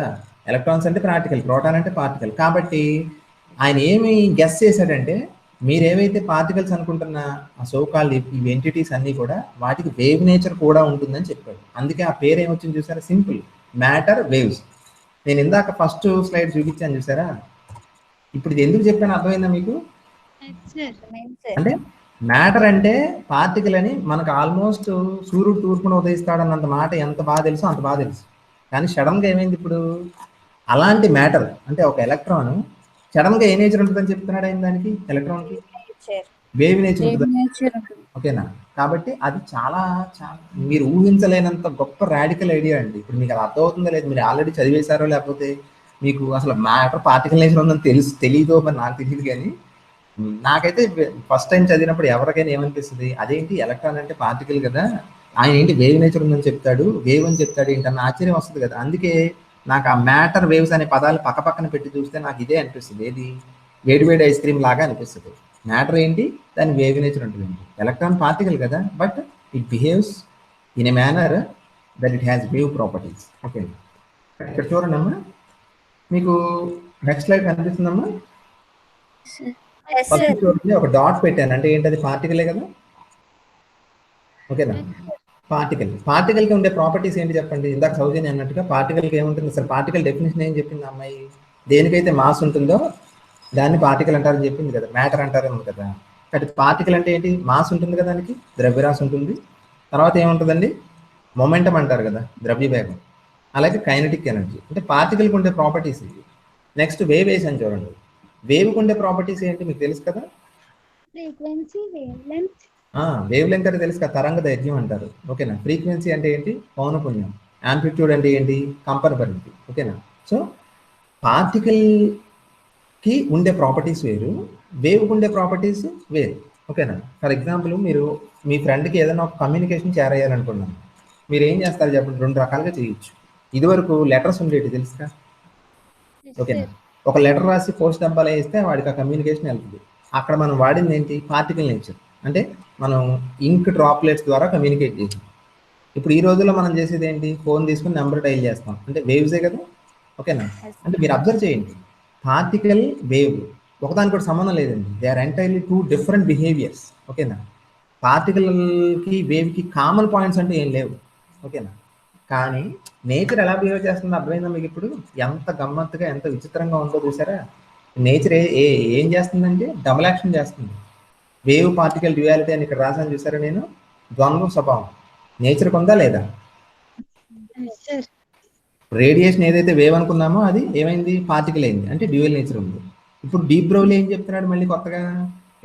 ఎలక్ట్రాన్స్ అంటే పార్టికల్, ప్రోటాన్ అంటే పార్టికల్. కాబట్టి ఆయన ఏమి గెస్ చేశాడంటే మీరు ఏవైతే పార్టికల్స్ అనుకుంటున్న ఆ సోకాల్ ఈ ఎంటిటీస్ అన్నీ కూడా వాటికి వేవ్ నేచర్ కూడా ఉంటుందని చెప్పాడు. అందుకే ఆ పేరు ఏమొచ్చింది చూసారా, సింపుల్, మ్యాటర్ వేవ్స్. నేను ఇందాక ఫస్ట్ స్లైడ్ చూపించాను చూసారా, ఇప్పుడు ఇది ఎందుకు చెప్పాను అర్థమైందా మీకు? అంటే మ్యాటర్ అంటే పార్టికల్ అని మనకు ఆల్మోస్ట్ సూర్యుడు తూర్పున ఉదయిస్తాడన్నంత మాట ఎంత బాగా తెలుసో అంత బాగా తెలుసు. కానీ సడన్గా ఏమైంది ఇప్పుడు, అలాంటి మ్యాటర్ అంటే ఒక ఎలక్ట్రాన్ సడన్గా ఏ నేచర్ ఉంటుందని చెప్తున్నాడు ఆయన, దానికి ఎలక్ట్రాన్కి వేవ్ నేచర్ ఉంటుంది. ఓకేనా. కాబట్టి అది చాలా చాలా మీరు ఊహించలేనంత గొప్ప రాడికల్ ఐడియా అండి. ఇప్పుడు మీకు అది అర్థమవుతుందో లేదు, మీరు ఆల్రెడీ చదివేశారో లేకపోతే మీకు అసలు మ్యాటర్ పార్టికల్ నేచర్ ఉందని తెలియదో మరి నాకు తెలియదు. కానీ నాకైతే ఫస్ట్ టైం చదివినప్పుడు ఎవరికైనా ఏమనిపిస్తుంది, అదేంటి ఎలక్ట్రాన్ అంటే పార్టికల్ కదా, ఆయన ఏంటి వేవ్ నేచర్ ఉందని చెప్తాడు, వేవ్ అని చెప్తాడు ఏంటన్న ఆశ్చర్యం వస్తుంది కదా. అందుకే నాకు ఆ మ్యాటర్ వేవ్స్ అనే పదాలు పక్క పక్కన పెట్టి చూస్తే నాకు ఇదే అనిపిస్తుంది, ఏది వేడి ఐస్ క్రీమ్ లాగా అనిపిస్తుంది. మ్యాటర్ ఏంటి, దాని వేవ్ నేచర్ ఉంటుంది. ఎలక్ట్రాన్ పార్టికల్ కదా, but it behaves in a manner that it has wave properties. Okay, ఇక్కడ చూడండి అమ్మా, మీకు నెక్స్ట్ స్లైడ్ కనిపిస్తుందమ్మా. ఫస్ట్ చూడండి, ఒక డాట్ పెట్టాను అంటే ఏంటది, పార్టికలే కదా. ఓకేనా, పార్టికల్కి ఉండే ప్రాపర్టీస్ ఏంటి చెప్పండి. ఇందాక సౌజన్య అన్నట్టుగా పార్టికల్కి ఏముంటుంది, అసలు పార్టికల్ డెఫినేషన్ ఏం చెప్పింది అమ్మాయి, దేనికైతే మాస్ ఉంటుందో దాన్ని పార్టికల్ అంటారని చెప్పింది కదా, మ్యాటర్ అంటారేమో కదా. కాబట్టి పార్టికల్ అంటే ఏంటి, మాస్ ఉంటుంది కదా, దానికి ద్రవ్యరాశి ఉంటుంది, తర్వాత ఏముంటుందండి, మొమెంటం అంటారు కదా, ద్రవ్య వేగం, అలాగే కైనటిక్ ఎనర్జీ. అంటే పార్టికల్కి ఉండే ప్రాపర్టీస్ ఇవి. నెక్స్ట్ వేవ్ వేసాను చూడండి, వేవ్కి ఉండే ప్రాపర్టీస్ ఏంటి మీకు తెలుసు కదా, frequency, wave length. Wave length అంటే తెలుసు కదా, తరంగ దైర్ఘ్యం అంటారు. ఓకేనా, ఫ్రీక్వెన్సీ అంటే ఏంటి, పౌనపున్యం, యాంప్లిట్యూడ్ అంటే ఏంటి, కంపన పరిమితి. ఓకేనా, సో పార్టికల్కి ఉండే ప్రాపర్టీస్ వేరు, వేవ్కి ఉండే ప్రాపర్టీస్ వేరు. ఓకేనా, ఫర్ ఎగ్జాంపుల్ మీరు మీ ఫ్రెండ్కి ఏదైనా ఒక కమ్యూనికేషన్ చేరేయాలనుకున్నాను, మీరు ఏం చేస్తారు చెప్పండి, రెండు రకాలుగా చేయొచ్చు. ఇదివరకు లెటర్స్ ఉండేవి తెలుసుగా. ఓకేనా, ఒక లెటర్ రాసి పోస్ట్ డబ్బాలో వేస్తే వాడికి ఆ కమ్యూనికేషన్ వెళ్తుంది. అక్కడ మనం వాడింది ఏంటి, పార్టికల్ నేచర్, అంటే మనం ఇంక్ డ్రాప్లెట్స్ ద్వారా కమ్యూనికేట్ చేసాం. ఇప్పుడు ఈ రోజుల్లో మనం చేసేది ఏంటి, ఫోన్ తీసుకుని నెంబర్ డైల్ చేస్తాం, అంటే వేవ్సే కదా. ఓకేనా, అంటే మీరు అబ్జర్వ్ చేయండి, పార్టికల్ వేవ్ ఒకదానికి కూడా సంబంధం లేదండి, they are entirely two different behaviours. ఓకేనా, పార్టికల్కి వేవ్కి కామన్ పాయింట్స్ అంటే ఏం లేవు. ఓకేనా, కానీ నేచర్ ఎలా బిహేవ్ చేస్తుందో అర్థమైందా మీకు ఇప్పుడు, ఎంత గమ్మత్తుగా ఎంత విచిత్రంగా ఉందో చూసారా. నేచర్ ఏం చేస్తుందంటే డబుల్ యాక్షన్ చేస్తుంది. వేవ్ పార్టికల్ డ్యూయాలిటీ అని ఇక్కడ రాసాను చూసారా నేను, ద్వంద్వ స్వభావం నేచర్కి ఉందా లేదా. రేడియేషన్ ఏదైతే వేవ్ అనుకున్నామో అది ఏమైంది, పార్టికల్ అయింది, అంటే డ్యూయల్ నేచర్ ఉంది. ఇప్పుడు డీప్ బ్రౌలీ ఏం చెప్తున్నాడు మళ్ళీ కొత్తగా,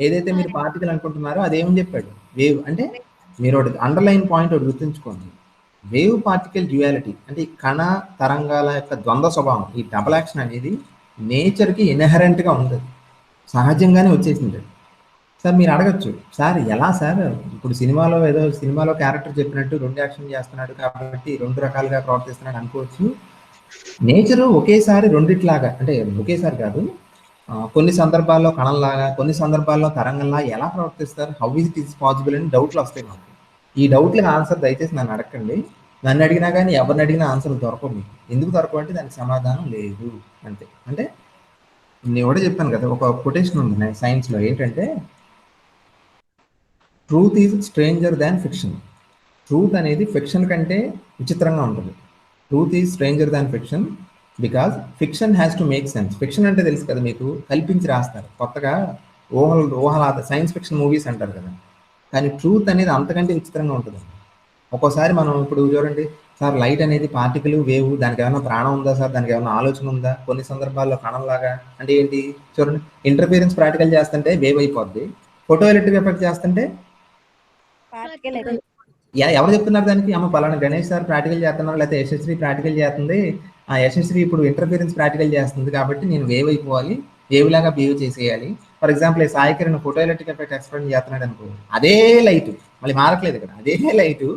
ఏదైతే మీరు పార్టికల్ అనుకుంటున్నారో అదేమని చెప్పాడు, వేవ్. అంటే మీరు ఒకటి అండర్లైన్ పాయింట్ ఒకటి గుర్తుంచుకోండి, వేవ్ పార్టికల్ డ్యూయాలిటీ అంటే ఈ కణ తరంగాల యొక్క ద్వంద్వ స్వభావం, ఈ డబల్ యాక్షన్ అనేది నేచర్కి ఇన్హెరెంట్గా ఉంటుంది, సహజంగానే వచ్చేసింది. సార్ మీరు అడగచ్చు, సార్ ఎలా సార్, ఇప్పుడు సినిమాలో క్యారెక్టర్ చెప్పినట్టు రెండు యాక్షన్ చేస్తున్నాడు కాబట్టి రెండు రకాలుగా ప్రవర్తిస్తున్నాడు అనుకోవచ్చు. నేచర్ ఒకేసారి రెండిట్లాగా, అంటే ఒకేసారి కాదు, కొన్ని సందర్భాల్లో కణంలాగా, కొన్ని సందర్భాల్లో తరంగంలా ఎలా ప్రవర్తిస్తారు, how is it is possible అని డౌట్లు వస్తాయి మాకు. ఈ డౌట్లకు ఆన్సర్ దయచేసి నన్ను అడగండి, నన్ను అడిగినా కానీ ఎవరిని అడిగినా ఆన్సర్ దొరకవు మీకు. ఎందుకు దొరకవు అంటే దానికి సమాధానం లేదు అంతే. అంటే నేను కూడా చెప్పాను కదా, ఒక కొటేషన్ ఉంది సైన్స్లో, ఏంటంటే truth is stranger than fiction. Truth అనేది ఫిక్షన్ కంటే విచిత్రంగా ఉంటుంది. Truth is stranger than fiction because fiction has to make sense. Fiction అంటే తెలుసు కదా మీకు, కల్పించి రాస్తారు, కొత్తగా ఊహలాద సైన్స్ ఫిక్షన్ మూవీస్ అంటారు కదా. కానీ ట్రూత్ అనేది అంతకంటే విచిత్రంగా ఉంటుంది. ఒక్కోసారి మనం ఇప్పుడు చూడండి సార్, లైట్ అనేది పార్టికల్ వేవ్, దానికి ఏమైనా ప్రాణం ఉందా సార్, దానికి ఏమైనా ఆలోచన ఉందా, కొన్ని సందర్భాల్లో కణంలాగా, అంటే ఏంటి చూడండి, ఇంటర్ఫిరెన్స్ ప్రాక్టికల్ చేస్తుంటే వేవ్ అయిపోద్ది, ఫోటో ఎలక్ట్రిక్ ఎఫెక్ట్ చేస్తుంటే ఎవరు చెప్తున్నారు దానికి, అమ్మ పలానా గణేష్ సార్ ప్రాక్టికల్ చేస్తున్నారు, లేకపోతే యశస్వి ప్రాక్టికల్ చేస్తుంది, ఆ యశస్వి ఇప్పుడు ఇంటర్ఫిరెన్స్ ప్రాక్టికల్ చేస్తుంది కాబట్టి నేను వేవ్ అయిపోవాలి, వేవ్ లాగా బిహేవ్ చేసేయాలి. ఫర్ ఎగ్జాంపుల్ ఈ Sai Kiran photo electric effect explain చేస్తున్నాడు అనుకో, అదే లైట్ మళ్ళీ మారట్లేదు ఇక్కడ, అదే లైటు.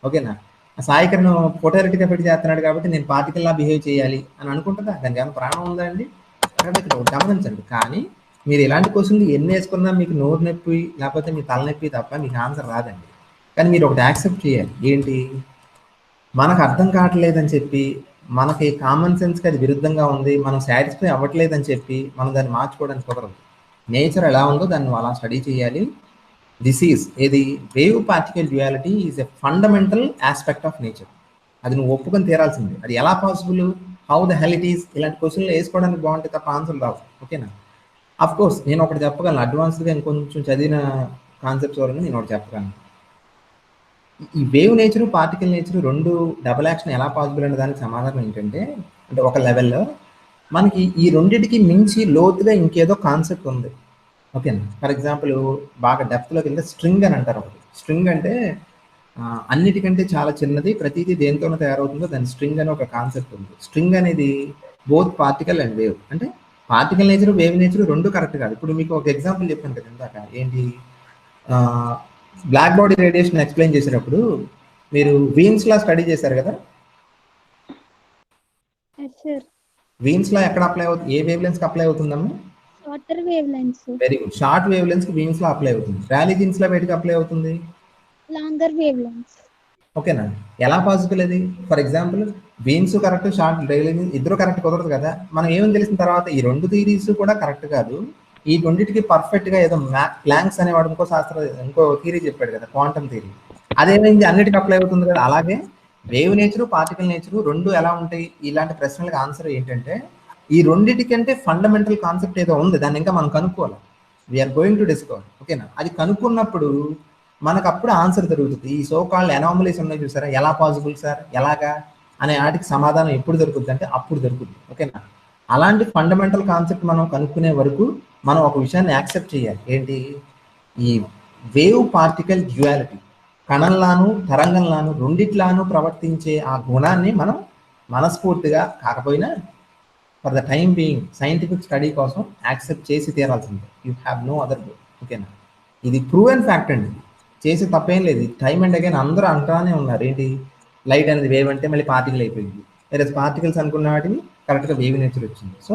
ఓకేనా, Sai Kiran photo electric effect చేస్తున్నాడు కాబట్టి నేను పార్టికల్ లా బిహేవ్ చేయాలి అని అనుకుంటుందా, దానికి ఏమైనా ప్రాణం ఉందా అండి. ఇక్కడ గమనించండి. కానీ మీరు ఇలాంటి క్వశ్చన్లు ఎన్ని వేసుకున్నా మీకు నోరు నొప్పి లేకపోతే మీ తలనొప్పి తప్ప మీకు ఆన్సర్ రాదండి. కానీ మీరు ఒకటి యాక్సెప్ట్ చేయాలి, ఏంటి, మనకు అర్థం కావట్లేదని చెప్పి, మనకి కామన్ సెన్స్కి అది విరుద్ధంగా ఉంది, మనం సాటిస్ఫై అవ్వట్లేదని చెప్పి మనం దాన్ని మార్చుకోవడానికి కుదరదు. నేచర్ ఎలా ఉందో దాన్ని అలా స్టడీ చేయాలి. దిస్ ఈజ్ ఏది wave particle duality is a fundamental aspect of nature. అది నువ్వు ఒప్పుకొని తీరాల్సింది. అది ఎలా possible, how the hell it is, ఇలాంటి క్వశ్చన్లు వేసుకోవడానికి బాగుంటే తప్ప ఆన్సర్ రావు. ఓకేనా? అఫ్ కోర్స్ నేను ఒకటి చెప్పగలను, అడ్వాన్స్డ్గా ఇంకొంచెం చదివిన కాన్సెప్ట్స్ వరకు నేను ఒకటి చెప్పగలను. ఈ వేవ్ నేచరు పార్టికల్ నేచరు రెండు డబుల్ యాక్షన్ ఎలా పాసిబుల్ అనే దానికి సమాధానం ఏంటంటే, అంటే ఒక లెవెల్లో మనకి ఈ రెండింటికి మించి లోతుగా ఇంకేదో కాన్సెప్ట్ ఉంది. ఓకేనా? ఫర్ ఎగ్జాంపుల్ బాగా డెప్త్లోకి వెళ్తే స్ట్రింగ్ అని అంటారు ఒకటి. స్ట్రింగ్ అంటే అన్నిటికంటే చాలా చిన్నది, ప్రతిదీ దేనితోనో తయారవుతుందో దాని స్ట్రింగ్ అనే ఒక కాన్సెప్ట్ ఉంది. స్ట్రింగ్ అనేది బోత్ పార్టికల్ అండ్ వేవ్. అంటే పార్టికల్ నేచర్ వేవ్ నేచర్ రెండు కరెక్ట్ కాదు. ఇప్పుడు మీకు ఒక ఎగ్జాంపుల్ చెప్పాను కదా ఇందాక, ఏంటి, బ్లాక్ బాడీ రేడియేషన్ ఎక్స్ప్లెయిన్ చేసేటప్పుడు మీరు వీన్స్ లా స్టడీ చేశారు కదా. వీన్స్ లా ఎక్కడ అప్లై అవుతుంది, ఏ వేవ్ లెన్స్ కి అప్లై అవుతుందమ్మా? Shorter wavelengths. Very good. Short wavelengths కి వీన్స్ లో అప్లై అవుతుంది. ర్యాలీ జీన్స్ లో బయటకి అప్లై అవుతుంది లాంగర్ వేవ్ లెన్స్. ఓకేనా? ఎలా పాసిబుల్ అది? ఫర్ ఎగ్జాంపుల్ వీన్స్ కరెక్ట్, షార్ట్ రైలీ ఇద్దరు కరెక్ట్ కుదరదు కదా. మనం ఏమని తెలిసిన తర్వాత ఈ రెండు థీరీస్ కూడా కరెక్ట్ కాదు, ఈ రెండింటికి పర్ఫెక్ట్ గా ఏదో ప్లాంక్స్ అనేవాడు ఇంకో థీరీ చెప్పాడు కదా, క్వాంటమ్ థీరీ. అదేమైంది, అన్నిటికీ అప్లై అవుతుంది కదా. అలాగే వేవ్ నేచరు పార్టికల్ నేచరు రెండు ఎలా ఉంటాయి? ఇలాంటి ప్రశ్నలకు ఆన్సర్ ఏంటంటే, ఈ రెండింటికంటే ఫండమెంటల్ కాన్సెప్ట్ ఏదో ఉంది, దాన్ని ఇంకా మనం కనుక్కోవాలి. We are going to discover. ఓకేనా? అది కనుక్కున్నప్పుడు మనకు అప్పుడు ఆన్సర్ దొరుకుతుంది. ఈ సో కాల్డ్ అనామలీస్ ఉన్నాయి చూసారా, ఎలా పాసిబుల్ సార్, ఎలాగా అనే వాటికి సమాధానం ఎప్పుడు దొరుకుతుంది అంటే అప్పుడు దొరుకుతుంది. ఓకేనా? అలాంటి ఫండమెంటల్ కాన్సెప్ట్ మనం కనుక్కునే వరకు మనం ఒక విషయాన్ని యాక్సెప్ట్ చేయాలి, ఏంటి, ఈ వేవ్ పార్టికల్ డ్యూయాలిటీ, కణంలాను తరంగంలాను రెండిట్లాను ప్రవర్తించే ఆ గుణాన్ని మనం మనస్ఫూర్తిగా కాకపోయినా for the time being scientific study కోసం యాక్సెప్ట్ చేసి తీరాల్సిందే. You have no other way. ఓకేనా? ఇది ప్రూవెన్ ఫ్యాక్ట్ అండి, చేసి తప్పేం లేదు. టైం అండ్ అగైన్ అందరూ అంటానే ఉన్నారు, ఏంటి, లైట్ అనేది వేవ్ అంటే మళ్ళీ పార్టికల్ అయిపోయింది, వేరే పార్టికల్స్ అనుకున్న వాటిని కరెక్ట్గా వేవ్ నేచర్ వచ్చింది. సో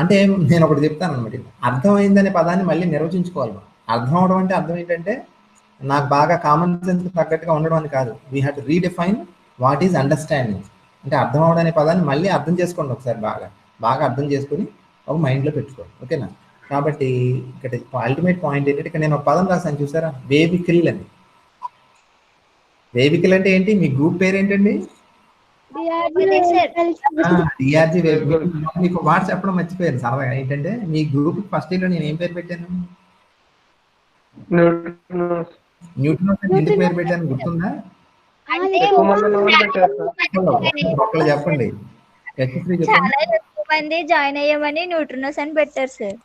అంటే నేను ఒకటి చెప్తాను అనమాట, అర్థమైందనే పదాన్ని మళ్ళీ నిర్వచించుకోవాలి. అర్థం అవడం అంటే అర్థం ఏంటంటే నాకు బాగా కామన్ సెన్స్ తగ్గట్టుగా ఉండడం అని కాదు. We have to redefine what is understanding. అంటే అర్థం అవడం అనే పదాన్ని మళ్ళీ అర్థం చేసుకోండి ఒకసారి, బాగా అర్థం చేసుకుని ఒక మైండ్లో పెట్టుకోండి. ఓకేనా? కాబట్టి ఇక్కడ అల్టిమేట్ పాయింట్ ఏంటంటే, ఇక్కడ నేను ఒక పదం రాశాను చూసారా, వేవికిల్ అని. వేవికిల్ అంటే ఏంటి? మీ గ్రూప్ పేరు ఏంటండి? డిఆర్జీ. మీకు మాట చెప్పడం మర్చిపోయాను సరదాగా. ఏంటంటే మీ గ్రూప్ ఫస్ట్ ఇయర్ లో నేను ఏం పేరు పెట్టాను? న్యూట్రినోస్ అని ఎందుకు పేరు పెట్టాను గుర్తుందా? ఒక్కళ్ళు చెప్పండి. చాలా ఎక్కువ మంది జాయిన్ అయ్యామని న్యూట్రినోస్ అని పెట్టారు సార్.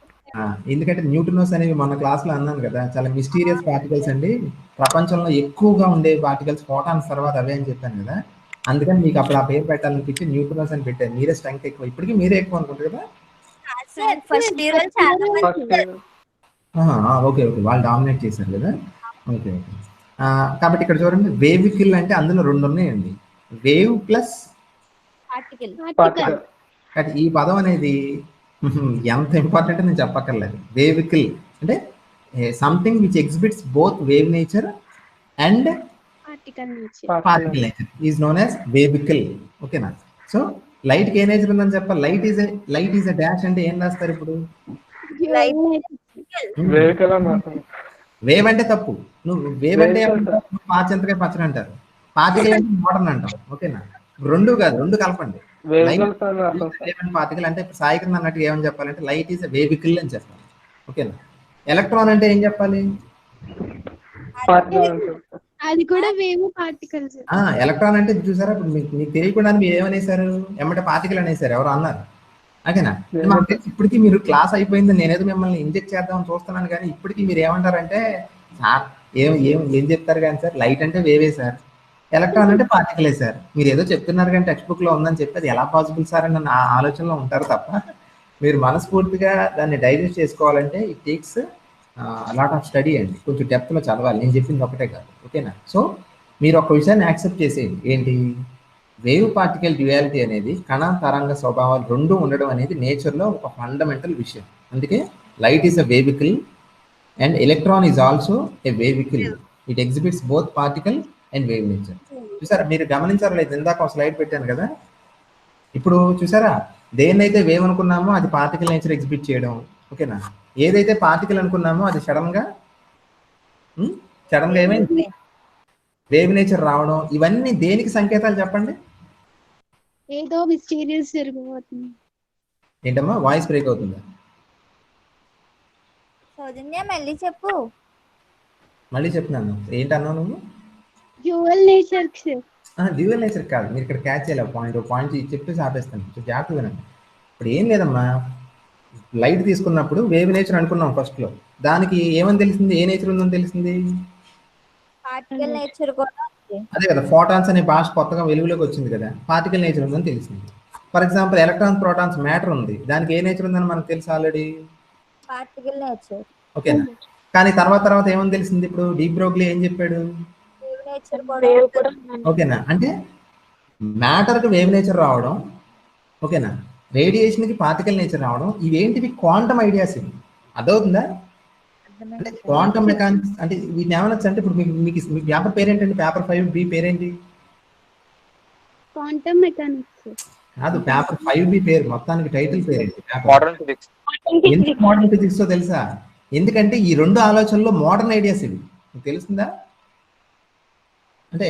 ఎందుకంటే న్యూట్రినోస్ అనేవి మన క్లాస్ లో అన్నాను కదా, చాలా మిస్టీరియస్ పార్టికల్స్ అండి. ప్రపంచంలో ఎక్కువగా ఉండే పార్టికల్స్ ఫోటాన్స్ తర్వాత అవే అని చెప్పాను కదా. అందుకని మీకు అప్పుడు ఆ పేరు పెట్టాలనిపించి న్యూట్రినోస్ అని పెట్టారు. మీరే స్ట్రెంగ్త్ ఎక్కువ, ఇప్పటికీ మీరే ఎక్కువ అనుకుంటారు కదా. ఫస్ట్ ఇయర్ చాలా మంది. ఓకే వాళ్ళు డామినేట్ చేశారు కదా. ఓకే. కాబట్టి ఇక్కడ చూడండి, వేవికిల్ అంటే అందులో రెండు ఉన్నాయండి, వేవ్ ప్లస్ పార్టికల్. ఈ పదం అనేది ఎంత ఇంపార్టెంట్ నేను చెప్పక్కర్లేదు. వేవికిల్ అంటే something which exhibits both wave nature and particle nature is known as wavicle. ఓకేనా? సో లైట్ కి ఏ నేచర్ ఉందని చెప్పాలి. లైట్ ఈజ్ ఎ డాష్ అంటే ఏం రాస్తారు ఇప్పుడు? వేవ్ అంటే తప్పు. నువ్వు వేవ్ అంటే పాచంతగా పచ్చని అంటారు, పార్టికల్ అంటే మోడర్న్ అంటాం. ఓకేనా? రెండు కాదు, రెండు కలపండి. పార్టికల్ అంటే ఇప్పుడు సాయికరణ అన్నట్టు ఏమని చెప్పాలంటే లైట్ ఈజ్ ఎ వేవికిల్ అని చెప్పాలి. ఓకేనా? ఎలక్ట్రాన్ అంటే ఏం చెప్పాలి? అది కూడా వేవ్ పార్టికల్స్. ఎలక్ట్రాన్ అంటే చూసారా, ఇప్పుడు మీకు తెలియకుండా మీరు ఏమనేసారు, ఏమంటే పార్టికల్ అనేసారు, ఎవరు అన్నారు. ఓకేనా? ఇప్పటికీ మీరు క్లాస్ అయిపోయింది, నేనేదో మిమ్మల్ని ఇంజెక్ట్ చేద్దామని చూస్తున్నాను, కానీ ఇప్పటికీ మీరు ఏమంటారంటే సార్ ఏం చెప్తారు కానీ సార్, లైట్ అంటే వేవే సార్, ఎలక్ట్రాన్ అంటే పార్టికలే సార్, మీరు ఏదో చెప్తున్నారు కానీ టెక్స్ట్ బుక్ లో ఉందని చెప్పి అది ఎలా పాసిబుల్ సార్ అని నా ఆలోచనలో ఉంటారు తప్ప, మీరు మనస్ఫూర్తిగా దాన్ని డైజెస్ట్ చేసుకోవాలంటే it takes lot of study అండి, కొంచెం డెప్త్లో చదవాలి. నేను చెప్పింది ఒకటే కాదు. ఓకేనా? సో మీరు ఒక విషయాన్ని యాక్సెప్ట్ చేసేయండి, ఏంటి, వేవ్ పార్టికల్ డ్యూయాలిటీ అనేది కణ తరంగ స్వభావాలు రెండు ఉండడం అనేది నేచర్లో ఒక ఫండమెంటల్ విషయం. అందుకే light is a wavicle and electron is also a wavicle. It exhibits both particle and wave nature. చూసారా, మీరు గమనించారా లేదు? ఇందాక ఒక స్లైడ్ పెట్టాను కదా, ఇప్పుడు చూసారా, దేన్నైతే వేవ్ అనుకున్నామో అది పార్టికల్ నేచర్ ఎగ్జిబిట్ చేయడం, ఓకేనా? ఏదైతే పార్టికల్ అనుకున్నామో అది సడన్ గా ఏమైంది, వేవ్ నేచర్ రావడం. ఇవన్నీ దేనికి సంకేతాలు చెప్పండి? ఏదో మిస్టీరియస్ జరిగిపోతుంది. ఏంటమ్మా వాయిస్ బ్రేక్ అవుతుందా? సౌజన్య మళ్ళీ చెప్పు. మళ్ళీ చెప్తున్నాను, ఏంటన్నావు నువ్వు? Dual nature. డ్యూయల్ నేచర్ కాదు, మీరు ఇక్కడ క్యాచ్ చేయాలి. పాయింట్ చెప్పేసి ఆపేస్తాను, జాగ్రత్తగా వినండి. ఇప్పుడు ఏం లేదమ్మా, లైట్ తీసుకున్నప్పుడు వేవ్ నేచర్ అనుకున్నాం ఫస్ట్ లో. దానికి ఏమని తెలిసింది, ఏ నేచర్ ఉందని తెలిసింది? పార్టికల్ నేచర్ కూడా ఉంది. అదే కదా, ఫోటాన్స్ అనే భాష కొత్తగా వెలుగులోకి వచ్చింది కదా, పార్టికల్ నేచర్ ఉందని తెలిసింది. For example electrons, protons, matter ఉంది, దానికి ఏ నేచర్ ఉందని మనకు తెలుసు ఆల్రెడీ, పార్టికల్ నేచర్. ఓకేనా? కానీ తర్వాత ఏమని తెలిసింది? ఇప్పుడు డీ బ్రోగ్లీ ఏం చెప్పాడు? వేవ్ నేచర్ కూడా. ఓకేనా? అంటే మ్యాటర్కి వేవ్ నేచర్ రావడం, ఓకేనా, రేడియేషన్కి పార్టికల్ నేచర్ రావడం, ఇవేంటివి? Quantum ideas. ఇవి అదవుతుందా? అంటే క్వాంటమ్ మెకానిక్స్ అంటే వీటిని ఏమనొచ్చు అంటే, ఇప్పుడు మీకు మీ పేపర్ పేరేంటండి? పేపర్ 5B పేరేంటి? క్వాంటమ్ మెకానిక్స్ కాదు, పేపర్ 5B పేరు మొత్తానికి టైటిల్ పేరేంటి? Modern physics. ఎందుకు మోడర్న్ ఫిజిక్స్ తెలుసా? ఎందుకంటే ఈ రెండు ఆలోచనలో మోడర్న్ ఐడియాస్ ఇవి. మీకు తెలుస్తుందా? అంటే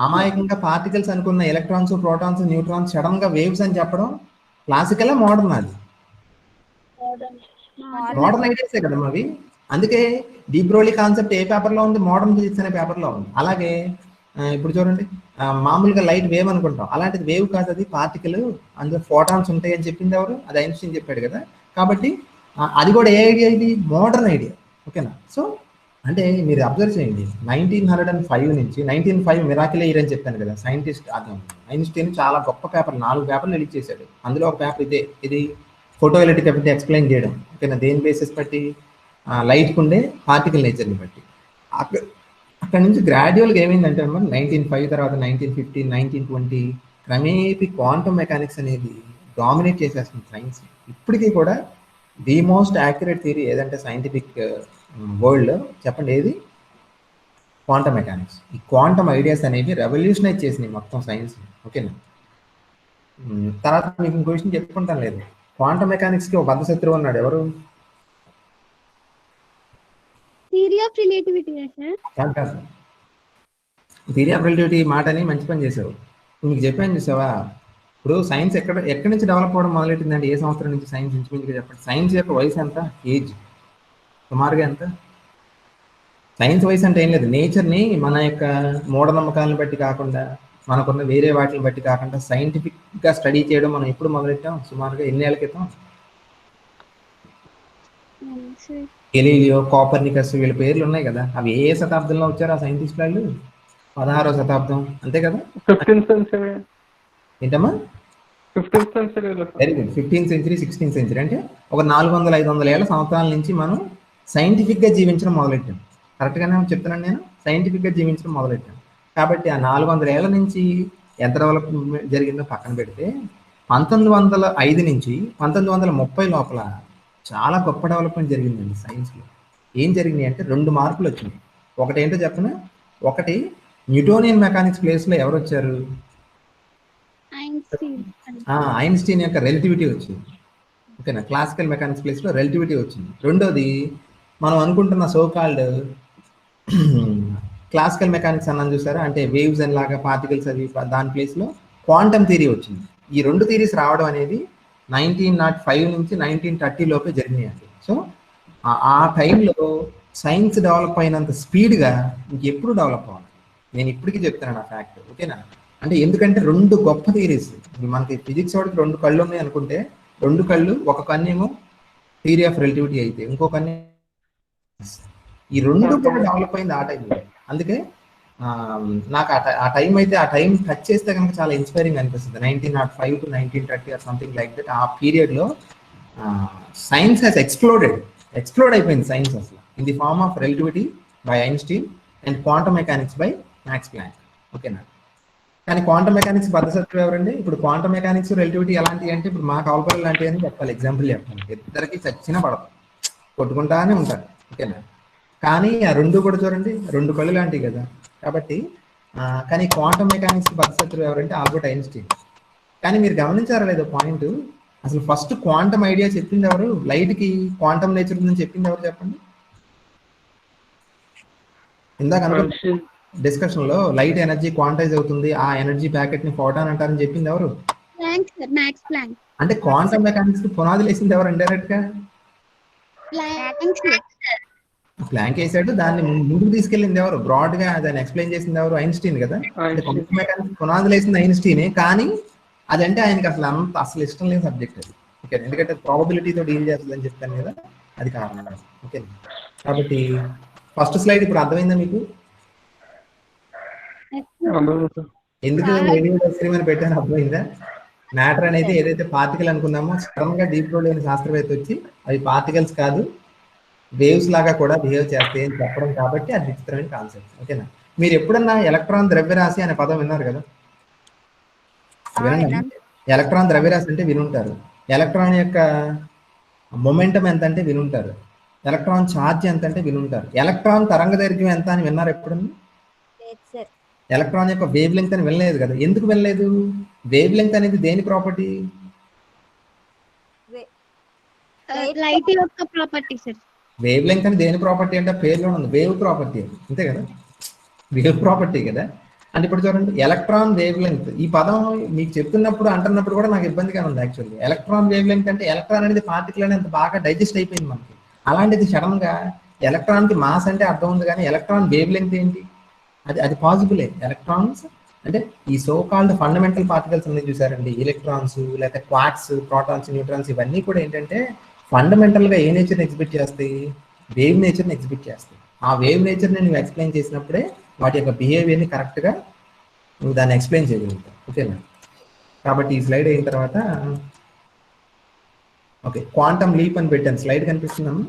అమాయకంగా పార్టికల్స్ అనుకున్న ఎలక్ట్రాన్స్, ప్రోటాన్స్, న్యూట్రాన్స్ సడన్ గా వేవ్స్ అని చెప్పడం క్లాసికల్ మోడర్న్? అది మోడర్న్ ఐడియాసే కదమ్మా అవి. అందుకే డీ బ్రోగ్లీ కాన్సెప్ట్ ఏ పేపర్లో ఉంది? మోడర్న్ ఫిజిక్స్ అనే పేపర్లో ఉంది. అలాగే ఇప్పుడు చూడండి, మామూలుగా లైట్ వేవ్ అనుకుంటాం, అలాంటిది వేవ్ కాదు, అది పార్టికల్, అందులో ఫోటాన్స్ ఉంటాయి అని చెప్పింది ఎవరు? అది ఐన్స్టీన్ చెప్పాడు కదా. కాబట్టి అది కూడా ఏ ఐడియా? ఇది మోడర్న్ ఐడియా, ఓకేనా? సో అంటే మీరు అబ్జర్వ్ చేయండి, 1905 నుంచి 1905 మిరాకిల్ ఇయర్ అని చెప్పాను కదా. సైంటిస్ట్ ఐన్స్టీన్ చాలా గొప్ప పేపర్, 4 పేపర్లు రిలీజ్ చేశాడు. అందులో ఒక పేపర్ ఇదే, ఇది ఫోటో ఎలక్ట్రిక్ ఎఫెక్ట్ ఎక్స్ప్లెయిన్ చేయడం, ఓకేనా? దేని బేసిస్ బట్టి? లైట్కి ఉండే పార్టికల్ నేచర్ని బట్టి. అక్కడ నుంచి గ్రాడ్యువల్గా ఏమైందంటే అన్నమాట, 1905 తర్వాత 1915, 1920 క్రమేపీ క్వాంటమ్ మెకానిక్స్ అనేది డామినేట్ చేసేస్తుంది సైన్స్. ఇప్పటికీ కూడా ది మోస్ట్ యాక్యురేట్ థియరీ ఏదంటే సైంటిఫిక్ వరల్డ్ చెప్పండి, ఏది? Quantum mechanics. ఈ క్వాంటమ్ ఐడియాస్ అనేవి రెవల్యూషనైజ్ చేసినాయి మొత్తం సైన్స్, ఓకేనా? తర్వాత మీకు ఇంకో విషయం చెప్పుకుంటాను లేదు, క్వాంటమ్ మెకానిక్స్కి ఒక బద్ధ శత్రువు ఉన్నాడు. ఎవరు? Theory of relativity. కాదు, థియరీ ఆఫ్ రిలేటివిటీ మాటని మంచి పని చేసావు. మీకు చెప్పాను చూసావా, ఇప్పుడు సైన్స్ ఎక్కడి నుంచి డెవలప్ అవ్వడం మొదలెట్టిందండి? ఏ సంవత్సరం నుంచి సైన్స్ ఇంచుమించుగా చెప్పండి. సైన్స్ యొక్క వయసు ఎంత? ఏజ్ సుమారుగా ఎంత? సైన్స్ వయసు అంటే ఏం లేదు, నేచర్ని మన యొక్క మూఢనమ్మకాలను బట్టి కాకుండా, మనకున్న వేరే వాటిని బట్టి కాకుండా సైంటిఫిక్గా స్టడీ చేయడం మనం ఎప్పుడు మొదలెట్టాం? సుమారుగా ఎన్ని ఏళ్ళ క్రితం? గెలీలియో, కోపర్నికస్, వీళ్ళ పేర్లు ఉన్నాయి కదా. అవి ఏ శతాబ్దంలో వచ్చారు ఆ సైంటిస్ట్ వాళ్ళు? 16వ శతాబ్దం, అంతే కదా? 15th century. ఏంటమ్మా? 15th century. Very good. 15th century, 16th century. అంటే ఒక 400-500 ఏళ్ల సంవత్సరాల నుంచి మనం సైంటిఫిక్గా జీవించడం మొదలెట్టాం. కరెక్ట్గానే చెప్తున్నాను నేను, సైంటిఫిక్గా జీవించడం మొదలెట్టాం. కాబట్టి ఆ 400 ఏళ్ల నుంచి ఎంత డెవలప్మెంట్ జరిగిందో పక్కన పెడితే, 1905 నుంచి 1930 లోపల చాలా గొప్ప డెవలప్మెంట్ జరిగిందండి సైన్స్లో. ఏం జరిగింది అంటే 2 మార్పులు వచ్చినాయి. ఒకటి ఏంటో చెప్పిన, ఒకటి న్యూటోనియన్ మెకానిక్స్ ప్లేస్లో ఎవరు వచ్చారు? ఐన్స్టీన్ యొక్క రిలేటివిటీ వచ్చింది, ఓకేనా? క్లాసికల్ మెకానిక్స్ ప్లేస్లో రిలేటివిటీ వచ్చింది. రెండోది మనం అనుకుంటున్న సో కాల్డ్ క్లాసికల్ మెకానిక్స్ అన్నాను చూసారా, అంటే వేవ్స్ అని లాగా పార్టికల్స్ అవి, దాని ప్లేస్లో క్వాంటమ్ థియరీ వచ్చింది. ఈ 2 థియరీస్ రావడం అనేది 1905 నుంచి 1930 లోపే జరిగినాయండి. సో ఆ టైంలో సైన్స్ డెవలప్ అయినంత స్పీడ్గా ఇంకెప్పుడు డెవలప్ అవ్వాలి, నేను ఇప్పటికీ చెప్తున్నాను ఆ ఫ్యాక్ట్, ఓకేనా? అంటే ఎందుకంటే 2 గొప్ప థియరీస్. మనకి ఫిజిక్స్ వాడికి 2 కళ్ళు ఉన్నాయి అనుకుంటే, 2 కళ్ళు, ఒక కన్నేమో థియరీ ఆఫ్ రిలేటివిటీ అయితే, ఇంకో కన్ను ఈ 2 కూడా డెవలప్ అయింది ఆ టైంలో. అందుకే నాకు ఆ టైం అయితే, ఆ టైం టచ్ చేస్తే కనుక చాలా ఇన్స్పైరింగ్ అనిపిస్తుంది. 1905 to 1930 or something like that. ఆ పీరియడ్లో సైన్స్ హ్యాస్ ఎక్స్ప్లోడ్ అయిపోయింది సైన్స్ అసలు, in the form of relativity by Einstein and quantum mechanics by Max Planck, ఓకేనా? కానీ క్వాంటమ్ మెకానిక్స్ బద్ధశత్రువు ఎవరండి? ఇప్పుడు క్వాంటమ్ మెకానిక్స్ రిలేటివిటీ ఎలాంటివి అంటే, ఇప్పుడు మా కాల్పరల్ లాంటివి అని చెప్పాలి, ఎగ్జాంపుల్ చెప్పాలి. ఇద్దరికి చచ్చిన పడదు, కొట్టుకుంటానే ఉంటారు. ఓకేనా? కానీ ఆ రెండు కూడా చూడండి, రెండు కళ్ళు లాంటివి కదా. కాబట్టి కానీ క్వాంటమ్ మెకానిక్స్ బద్దశత్రువు ఎవరంటే ఆల్బర్ట్ ఐన్స్టీన్. కానీ మీరు గమనించారా లేదో పాయింట్, అసలు ఫస్ట్ క్వాంటమ్ ఐడియా చెప్పింది ఎవరు? లైట్కి క్వాంటమ్ నేచర్ ఉందని చెప్పింది ఎవరు చెప్పండి? ఇందాక అనుకో డిస్కషన్ లో లైట్ ఎనర్జీ క్వాంటైజ్ అవుతుంది, ఆ ఎనర్జీ ప్యాకెట్ ని ఫోటాన్ అంటారని చెప్పింది ఎవరు? Max Planck. అంటే క్వాంటమ్ మెకానిక్స్ కి పునాదులు వేసింది ఎవరు ఇండైరెక్ట్ గా? ప్లాంక్ వేసాడు, దాన్ని ముందుకు తీసుకెళ్ళింది ఎవరు? బ్రాడ్ గా దాన్ని ఎక్స్ప్లెయిన్ చేసింది ఎవరు? ఐన్స్టీన్ కదా. అంటే క్వాంటమ్ మెకానిక్స్ పునాదులు వేసింది ఐన్స్టీనే, కానీ అదంటే ఆయనకి అసలు ఇష్టం లేని సబ్జెక్ట్ అది. ఓకే, ఎందుకంటే ప్రాబబిలిటీతో డీల్ చేస్తుందని చెప్పాను కదా, అది కారణం. ఓకే, కాబట్టి ఫస్ట్ స్లైడ్ ఇప్పుడు అర్థమైందా మీకు? ఎందుకు రేడియో ఎక్స్పెరిమెంట్ పెట్టాను అర్థమైందా? మ్యాటర్ అనేది ఏదైతే పార్టికల్ అనుకున్నామో సడన్ గా డీప్ లో లేని శాస్త్రవేత్త వచ్చి అవి పార్టికల్స్ కాదు, వేవ్స్ లాగా కూడా బిహేవ్ చేస్తాయి అని చెప్పడం, కాబట్టి అది విచిత్రమైన కాన్సెప్ట్. ఓకేనా? మీరు ఎప్పుడన్నా ఎలక్ట్రాన్ ద్రవ్యరాశి అనే పదం విన్నారు కదా? వినండి. ఎలక్ట్రాన్ ద్రవ్యరాశి అంటే వినుంటారు. ఎలక్ట్రాన్ యొక్క మొమెంటం ఎంత అంటే వినుంటారు. ఎలక్ట్రాన్ ఛార్జ్ ఎంత అంటే వినుంటారు. ఎలక్ట్రాన్ తరంగ దైర్ఘ్యం ఎంత అని విన్నారు ఎప్పుడన్నా? ఎలక్ట్రాన్ యొక్క వేవ్ లెంగ్త్ అని వినలేదు కదా. ఎందుకు వినలేదు? వేవ్ లెంగ్త్ అనేది దేని ప్రాపర్టీ? లైట్ యొక్క ప్రాపర్టీ సార్. వేవ్ లెంగ్త్ అని దేని ప్రాపర్టీ అంటే పేరులో ఉంది, వేవ్ ప్రాపర్టీ, అంతే కదా, వేవ్ ప్రాపర్టీ కదా. అంటే ఇప్పుడు చూడండి, ఎలక్ట్రాన్ వేవ్ లెంగ్త్ ఈ పదం మీకు చెప్తున్నప్పుడు అంటున్నప్పుడు కూడా నాకు ఇబ్బందిగా ఉంది యాక్చువల్లీ. ఎలక్ట్రాన్ వేవ్ లెంగ్త్ అంటే ఎలక్ట్రాన్ అనేది పార్టికల్ అనేది బాగా డైజెస్ట్ అయిపోయింది మనకి. అలాంటిది సడన్ గా ఎలక్ట్రాన్ కి మాస్ అంటే అర్థం ఉంది, కానీ ఎలక్ట్రాన్ వేవ్ లెంగ్త్ ఏంటి? అది పాసిబులే. ఎలక్ట్రాన్స్ అంటే ఈ సో కాల్డ్ ఫండమెంటల్ పార్టికల్స్ ఉన్నాయి చూసారండి, ఎలక్ట్రాన్స్, లేకపోతే క్వార్ట్స్, ప్రోటాన్స్, న్యూట్రాన్స్, ఇవన్నీ కూడా ఏంటంటే ఫండమెంటల్ గా ఏ నేచర్ని ఎగ్జిబిట్ చేస్తాయి? వేవ్ నేచర్ని ఎగ్జిబిట్ చేస్తాయి. ఆ వేవ్ నేచర్ని నువ్వు ఎక్స్ప్లెయిన్ చేసినప్పుడే వాటి యొక్క బిహేవియర్ని కరెక్ట్గా నువ్వు దాన్ని ఎక్స్ప్లెయిన్ చేయగలుగుతావు. ఓకేనా? కాబట్టి ఈ స్లైడ్ అయిన తర్వాత ఓకే, క్వాంటమ్ లీప్ అని పెట్టాను. స్లైడ్ కనిపిస్తుందమ్మా?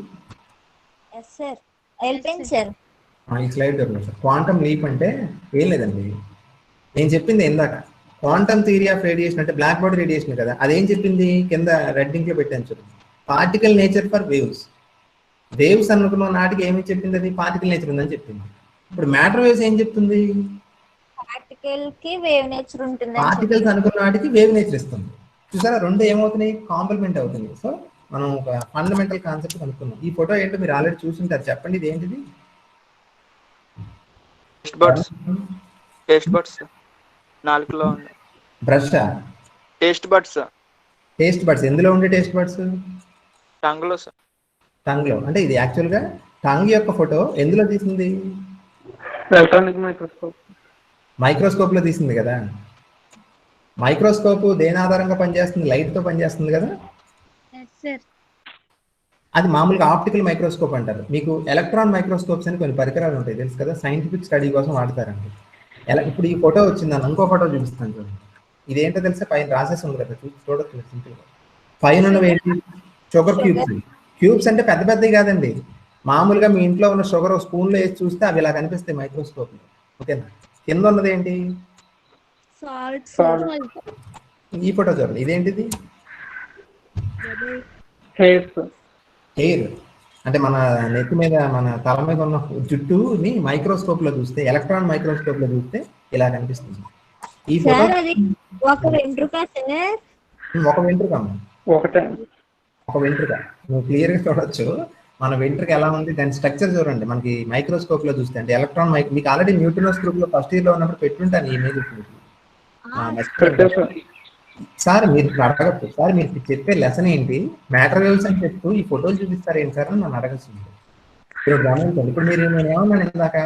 ఈ స్లైడ్ సార్. క్వాంటమ్ లీప్ అంటే ఏం లేదండి, నేను చెప్పింది ఇందాక క్వాంటమ్ థియరీ ఆఫ్ రేడియేషన్ అంటే బ్లాక్ బాడీ రేడియేషన్ కదా. అదేం చెప్పింది? కింద రెడ్ ఇంక్ లో పెట్టాను చూడండి, particle nature for waves. Waves అనుకున్న నాటికి ఏమి చెప్పింది? అది పార్టికల్ నేచర్ ఉందని చెప్పింది. ఇప్పుడు మ్యాటర్ వేవ్స్ ఏం చెప్తుంది? పార్టికల్స్ అనుకున్న వాటికి వేవ్ నేచర్ ఇస్తుంది. చూసారా, రెండు ఏమవుతున్నాయి? కాంప్లిమెంట్ అవుతుంది. సో మనం ఒక ఫండమెంటల్ కాన్సెప్ట్ అనుకున్నాం. ఈ ఫోటో ఏంటో మీరు ఆల్రెడీ చూసుంటారు, చెప్పండి ఇది ఏంటిది? టేస్ట్ బడ్స్ నాలుగులో ఉంది. Brush? Taste buds. Taste buds ఎందులో ఉండే? టేస్ట్ బడ్స్ టంగ్ లో సార్. టంగ్ లో. అంటే ఇది యాక్చువల్ గా టంగ్ యొక్క ఫోటో ఎందులో తీసింది? Electronic microscope. మైక్రోస్కోప్ లో తీసింది కదా. మైక్రోస్కోప్ దేని ఆధారంగా పనిచేస్తుంది? లైట్ తో పనిచేస్తుంది కదా. అది మామూలుగా ఆప్టికల్ మైక్రోస్కోప్ అంటారు. మీకు ఎలక్ట్రాన్ మైక్రోస్కోప్స్ అని కొన్ని పరికరాలు ఉంటాయి తెలుసు కదా, సైంటిఫిక్ స్టడీ కోసం వాడతారండి. ఇప్పుడు ఈ ఫోటో వచ్చిందని ఇంకో ఫోటో చూపిస్తాను చూడండి. ఇదేంటో తెలుసా? పైన రాసేసి ఉంది కదా, చూడొచ్చు సింపుల్ గా. పైన ఉన్నవి ఏంటి? Sugar cubes. క్యూబ్స్ అంటే పెద్ద పెద్దవి కాదండి, మామూలుగా మీ ఇంట్లో ఉన్న షుగర్ స్పూన్ లో వేసి చూస్తే అవి ఇలా కనిపిస్తాయి మైక్రోస్కోప్ లో. ఓకేనా? కింద ఉన్నది ఏంటి? ఈ ఫోటో చూడండి, ఇదేంటిది? హెయిర్. అంటే మన నెత్తి మీద, మన తల మీద ఉన్న జుట్టుని మైక్రోస్కోప్ లో చూస్తే, ఎలక్ట్రాన్ మైక్రోస్కోప్ లో చూస్తే ఇలా కనిపిస్తుంది. ఈ ఫోటో ఒక వెంట్రుక, ఒక వెంట్రుక నువ్వు క్లియర్ గా చూడొచ్చు. మన వెంట్రుక ఎలా ఉంది, దాని స్ట్రక్చర్ చూడండి మనకి మైక్రోస్కోప్ లో చూస్తే. అంటే ఎలక్ట్రాన్ మీకు ఆల్రెడీ న్యూట్రినోస్ గ్రూప్ లో ఫస్ట్ ఇయర్ లో ఉన్నప్పుడు పెట్టుంటాను ఈ ఇమేజ్. సార్ మీరు అడగచ్చు, సార్ మీరు చెప్పే లెసన్ ఏంటి, మ్యాటర్ వేవ్స్ అని చెప్తూ ఈ ఫోటోలు చూపిస్తారు ఏంటి సార్ అని నన్ను అడగచ్చు. ఇప్పుడు గమనించండి, ఇప్పుడు మీరు నేను ఏమన్నాను ఇందాక,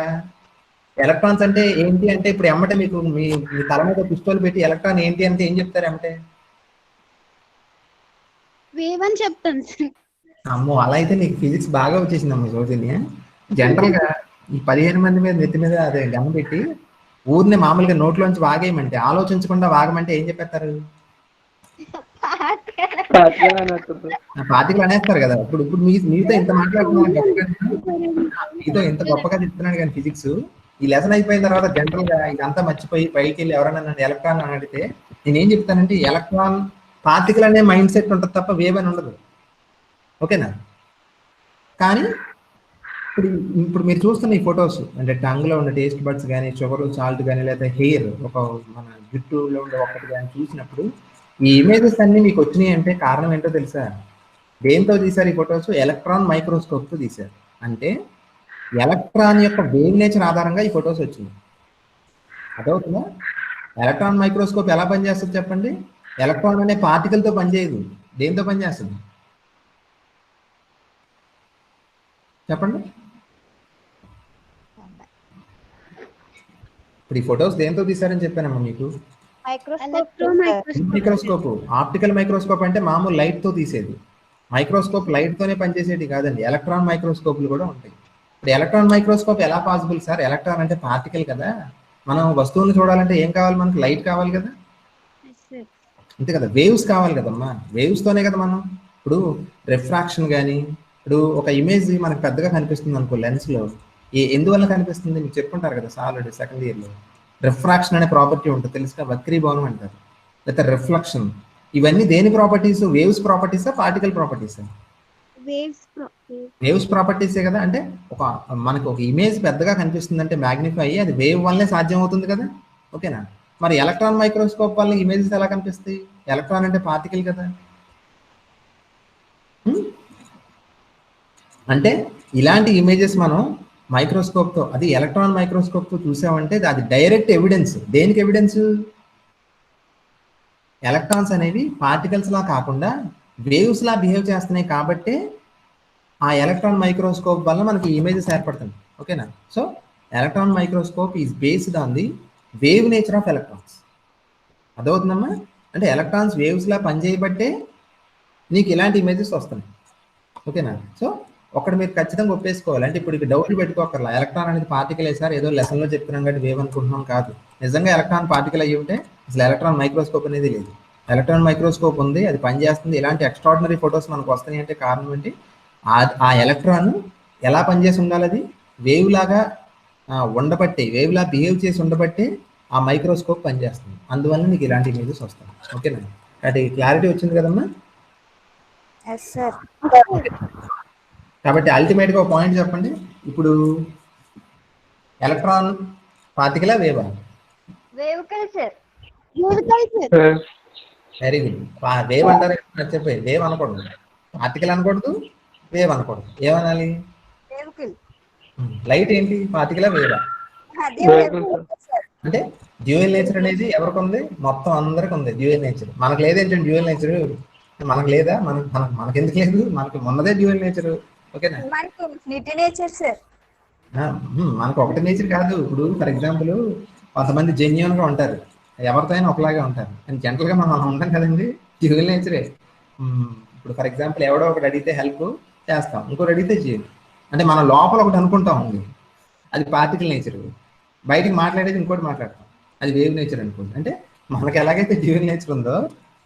ఎలక్ట్రాన్స్ అంటే ఏంటి అంటే, ఇప్పుడు ఎమ్మటే మీకు మీ తల మీద పిస్టోల్ పెట్టి ఎలక్ట్రాన్ ఏంటి అంటే ఏం చెప్తారు ఎమ్మటే? వేవ్ అని చెప్తాను. అమ్మో, అలా అయితే నీకు ఫిజిక్స్ బాగా వచ్చేసింది అమ్మ రోజుని. జనరల్ గా ఈ 15 మంది మీద నెత్తి మీద అదే గమ్ పెట్టి ఊరిని మామూలుగా నోట్లోంచి వాగేయమంటే, ఆలోచించకుండా వాగమంటే ఏం చెప్పేస్తారు? పార్టికల్ అనేస్తారు కదా. ఇప్పుడు ఇప్పుడు మీతో ఇంత మాట్లాడుతున్నాను, మీతో ఇంత గొప్పగా చెప్తున్నాను కానీ ఫిజిక్స్, ఈ లెసన్ అయిపోయిన తర్వాత జనరల్ గా ఇదంతా మర్చిపోయి పైకి వెళ్ళి ఎవరైనా నన్ను ఎలక్ట్రాన్ అని అడిగితే నేనేం చెప్తానంటే, ఎలక్ట్రాన్ పార్టికల్ అనే మైండ్ సెట్ ఉంటుంది తప్ప వేవ్ అని ఉండదు. ఓకేనా? కానీ ఇప్పుడు ఇప్పుడు మీరు చూస్తున్న ఈ ఫొటోస్ అంటే టంగ్లో ఉన్న టేస్ట్ బడ్స్ కానీ షుగర్ సాల్ట్ కానీ లేదా హెయిర్ ఒక మన జుట్టులో ఉండే ఒక్కటి కానీ చూసినప్పుడు ఈ ఇమేజెస్ అన్ని మీకు వచ్చినాయి అంటే కారణం ఏంటో తెలుసా? దేంతో తీశారు ఈ ఫొటోస్? ఎలక్ట్రాన్ మైక్రోస్కోప్తో తీశారు. అంటే ఎలక్ట్రాన్ యొక్క వేవ్ నేచర్ ఆధారంగా ఈ ఫొటోస్ వచ్చింది. అదవుతుందా? ఎలక్ట్రాన్ మైక్రోస్కోప్ ఎలా పనిచేస్తుంది చెప్పండి? ఎలక్ట్రాన్ అనే పార్టికల్తో పనిచేయదు. దేంతో పనిచేస్తుంది చెప్పండి? ఇప్పుడు ఈ ఫొటోస్ దేంతో తీశారని చెప్పానమ్మా మీకు. మైక్రోస్కోప్. ఆప్టికల్ మైక్రోస్కోప్ అంటే మామూలు లైట్ తో తీసేది. మైక్రోస్కోప్ లైట్ తోనే పనిచేసేది కాదండి, ఎలక్ట్రాన్ మైక్రోస్కోప్లు కూడా ఉంటాయి. ఇప్పుడు ఎలక్ట్రాన్ మైక్రోస్కోప్ ఎలా పాసిబుల్ సార్? ఎలక్ట్రాన్ అంటే పార్టికల్ కదా, మనం వస్తువులను చూడాలంటే ఏం కావాలి? మనకు లైట్ కావాలి కదా, అంతే కదా, వేవ్స్ కావాలి కదమ్మా. వేవ్స్ తోనే కదా మనం ఇప్పుడు రిఫ్రాక్షన్ కానీ, ఇప్పుడు ఒక ఇమేజ్ మనకు పెద్దగా కనిపిస్తుంది అనుకో లెన్స్ లో, ఎందువల్ల కనిపిస్తుంది మీకు చెప్పుకుంటారు కదా సార్ సెకండ్ ఇయర్ లో. రిఫ్రాక్షన్ అనే ప్రాపర్టీ ఉంటుంది తెలుసుగా, వక్రీభవనం అంటారు, లేకపోతే రిఫ్లెక్షన్. ఇవన్నీ దేని ప్రాపర్టీస్? వేవ్స్ ప్రాపర్టీసా పార్టికల్ ప్రాపర్టీసా? వేవ్స్ ప్రాపర్టీసే కదా. అంటే మనకు ఒక ఇమేజ్ పెద్దగా కనిపిస్తుంది అంటే మ్యాగ్నిఫై అయ్యి అది వేవ్ వల్లే సాధ్యం అవుతుంది కదా, ఓకేనా? మరి ఎలక్ట్రాన్ మైక్రోస్కోప్ వల్ల ఇమేజెస్ ఎలా కనిపిస్తాయి? ఎలక్ట్రాన్ అంటే పార్టికల్ కదా. అంటే ఇలాంటి ఇమేజెస్ మనం మైక్రోస్కోప్తో, అది ఎలక్ట్రాన్ మైక్రోస్కోప్తో చూసామంటే అది డైరెక్ట్ ఎవిడెన్స్. దేనికి ఎవిడెన్స్? ఎలక్ట్రాన్స్ అనేవి పార్టికల్స్ లా కాకుండా వేవ్స్ లా బిహేవ్ చేస్తున్నాయి కాబట్టి ఆ ఎలక్ట్రాన్ మైక్రోస్కోప్ వల్ల మనకి ఇమేజెస్ ఏర్పడుతుంది, ఓకేనా? So electron microscope is based on the wave nature of electrons. అదవుతుందమ్మా? అంటే ఎలక్ట్రాన్స్ వేవ్స్ లా పనిచేయబట్టే నీకు ఇలాంటి ఇమేజెస్ వస్తున్నాయి, ఓకేనా? సో ఒకటి మీరు ఖచ్చితంగా ఒప్పేసుకోవాలి. అంటే ఇప్పుడు డౌట్లు పెట్టుకోకర్లా, ఎలక్ట్రాన్ అనేది పార్టికల్ సార్ ఏదో లెసన్లో చెప్తున్నాం కాబట్టి వేవ్ అనుకుంటున్నాం కాదు. నిజంగా ఎలక్ట్రాన్ పార్టికల్ అయ్యి ఉంటే అసలు ఎలక్ట్రాన్ మైక్రోస్కోప్ అనేది లేదు. ఎలక్ట్రాన్ మైక్రోస్కోప్ ఉంది, అది పనిచేస్తుంది. ఇలాంటి ఎక్స్ట్రాడినరీ ఫొటోస్ మనకు వస్తున్నాయి అంటే కారణం ఏంటి? ఆ ఎలక్ట్రాన్ ఎలా పనిచేసి ఉండాలి? అది వేవ్ లాగా ఉండబట్టే, వేవ్ లా బిహేవ్ చేసి ఉండబట్టే ఆ మైక్రోస్కోప్ పనిచేస్తుంది. అందువల్ల నీకు ఇలాంటి ఇమేజెస్ వస్తాయి, ఓకేనా? అది క్లారిటీ వచ్చింది కదమ్మా? కాబట్టి అల్టిమేట్గా ఒక పాయింట్ చెప్పండి, ఇప్పుడు ఎలక్ట్రాన్ పార్టికలా వేవా? Very good. వేవ్ అంటారు, చెప్పి వేవ్ అనకూడదు, పార్టికల్ అనకూడదు, వేవ్ అనకూడదు. ఏమనాలి? లైట్ ఏంటి, పార్టికలా వేవా? అంటే డ్యూయల్ నేచర్ అనేది ఎవరికి ఉంది? మొత్తం అందరికి ఉంది డ్యూయల్ నేచర్. మనకు లేదేంటండి డ్యూయల్ నేచర్? మనకు లేదా? మనకెందుకు లేదు? మనకు ఉన్నదే డ్యూయల్ నేచర్, ఓకేనా? మనకు ఒకటి నేచర్ కాదు. ఇప్పుడు ఫర్ ఎగ్జాంపుల్ కొంతమంది జెన్యున్ గా ఉంటారు, ఎవరితో అయినా ఒకలాగే ఉంటారు, కానీ జనరల్ గా మనం ఉంటాం కదండి, డ్యూయల్ నేచరే. ఇప్పుడు ఫర్ ఎగ్జాంపుల్ ఎవడో ఒకటి అడిగితే హెల్ప్ చేస్తాం, ఇంకోటి అడిగితే చేయదు. అంటే మన లోపల ఒకటి అనుకుంటాం, అది పార్టికల్ నేచర్. బయటికి మాట్లాడేది ఇంకోటి మాట్లాడతాం, అది వేవ్ నేచర్ అనుకోండి. అంటే మనకి ఎలాగైతే డ్యూయల్ నేచర్ ఉందో,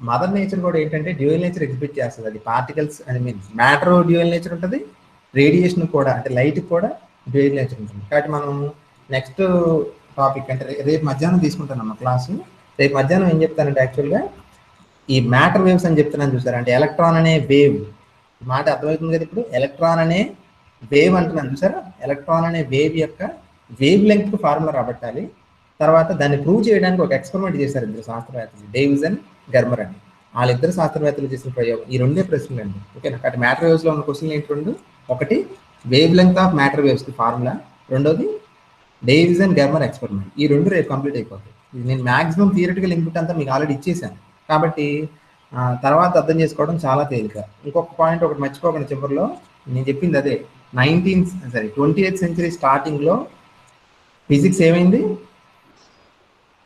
మదర్ నేచర్ కూడా ఏంటంటే డ్యూయల్ నేచర్ ఎగ్జిబిట్ చేస్తుంది. అది పార్టికల్స్ అని మీన్స్ మ్యాటర్ డ్యూయల్ నేచర్ ఉంటుంది, రేడియేషన్ కూడా అంటే లైట్ కూడా డ్యూయల్ నేచర్ ఉంటుంది. కాబట్టి మనం నెక్స్ట్ టాపిక్ అంటే రేపు మధ్యాహ్నం తీసుకుంటానమ్మా క్లాసు. రేపు మధ్యాహ్నం ఏం చెప్తానంటే యాక్చువల్గా ఈ మ్యాటర్ వేవ్స్ అని చెప్తున్నాను చూసారా, అంటే ఎలక్ట్రాన్ అనే వేవ్ మాట అర్థమవుతుంది కదా. ఇప్పుడు ఎలక్ట్రాన్ అనే వేవ్ అంటున్నాను చూసారా, ఎలక్ట్రాన్ అనే వేవ్ యొక్క వేవ్ లెంగ్త్ ఫార్ములా రాబట్టాలి. తర్వాత దాన్ని ప్రూవ్ చేయడానికి ఒక ఎక్స్పెరిమెంట్ చేశారు ఇద్దరు శాస్త్రవేత్తలు, డేవిస్ అండ్ గర్మర్ అని. వాళ్ళిద్దరు శాస్త్రవేత్తలు చేసిన ప్రయోగం ఈ రెండే ప్రశ్నలు అండి, ఓకేనా? కాబట్టి మ్యాటర్ వేవ్స్ లో ఉన్న క్వశ్చన్లు ఏంటి రెండు? ఒకటి wave length of matter waves కి ఫార్ములా, రెండోది డేవిస్ అండ్ గర్మర్ ఎక్స్పెరిమెంట్. ఈ రెండు రేపు కంప్లీట్ అయిపోతాయి. ఇది నేను మాక్సిమం థియరిటికల్ ఇన్పుట్ అంతా మీకు ఆల్రెడీ ఇచ్చేసాను కాబట్టి తర్వాత అర్థం చేసుకోవడం చాలా తేలిక. ఇంకొక పాయింట్ ఒకటి మర్చిపోకండి, చివరిలో నేను చెప్పింది అదే. 20th సెంచరీ స్టార్టింగ్ లో ఫిజిక్స్ ఏమైంది?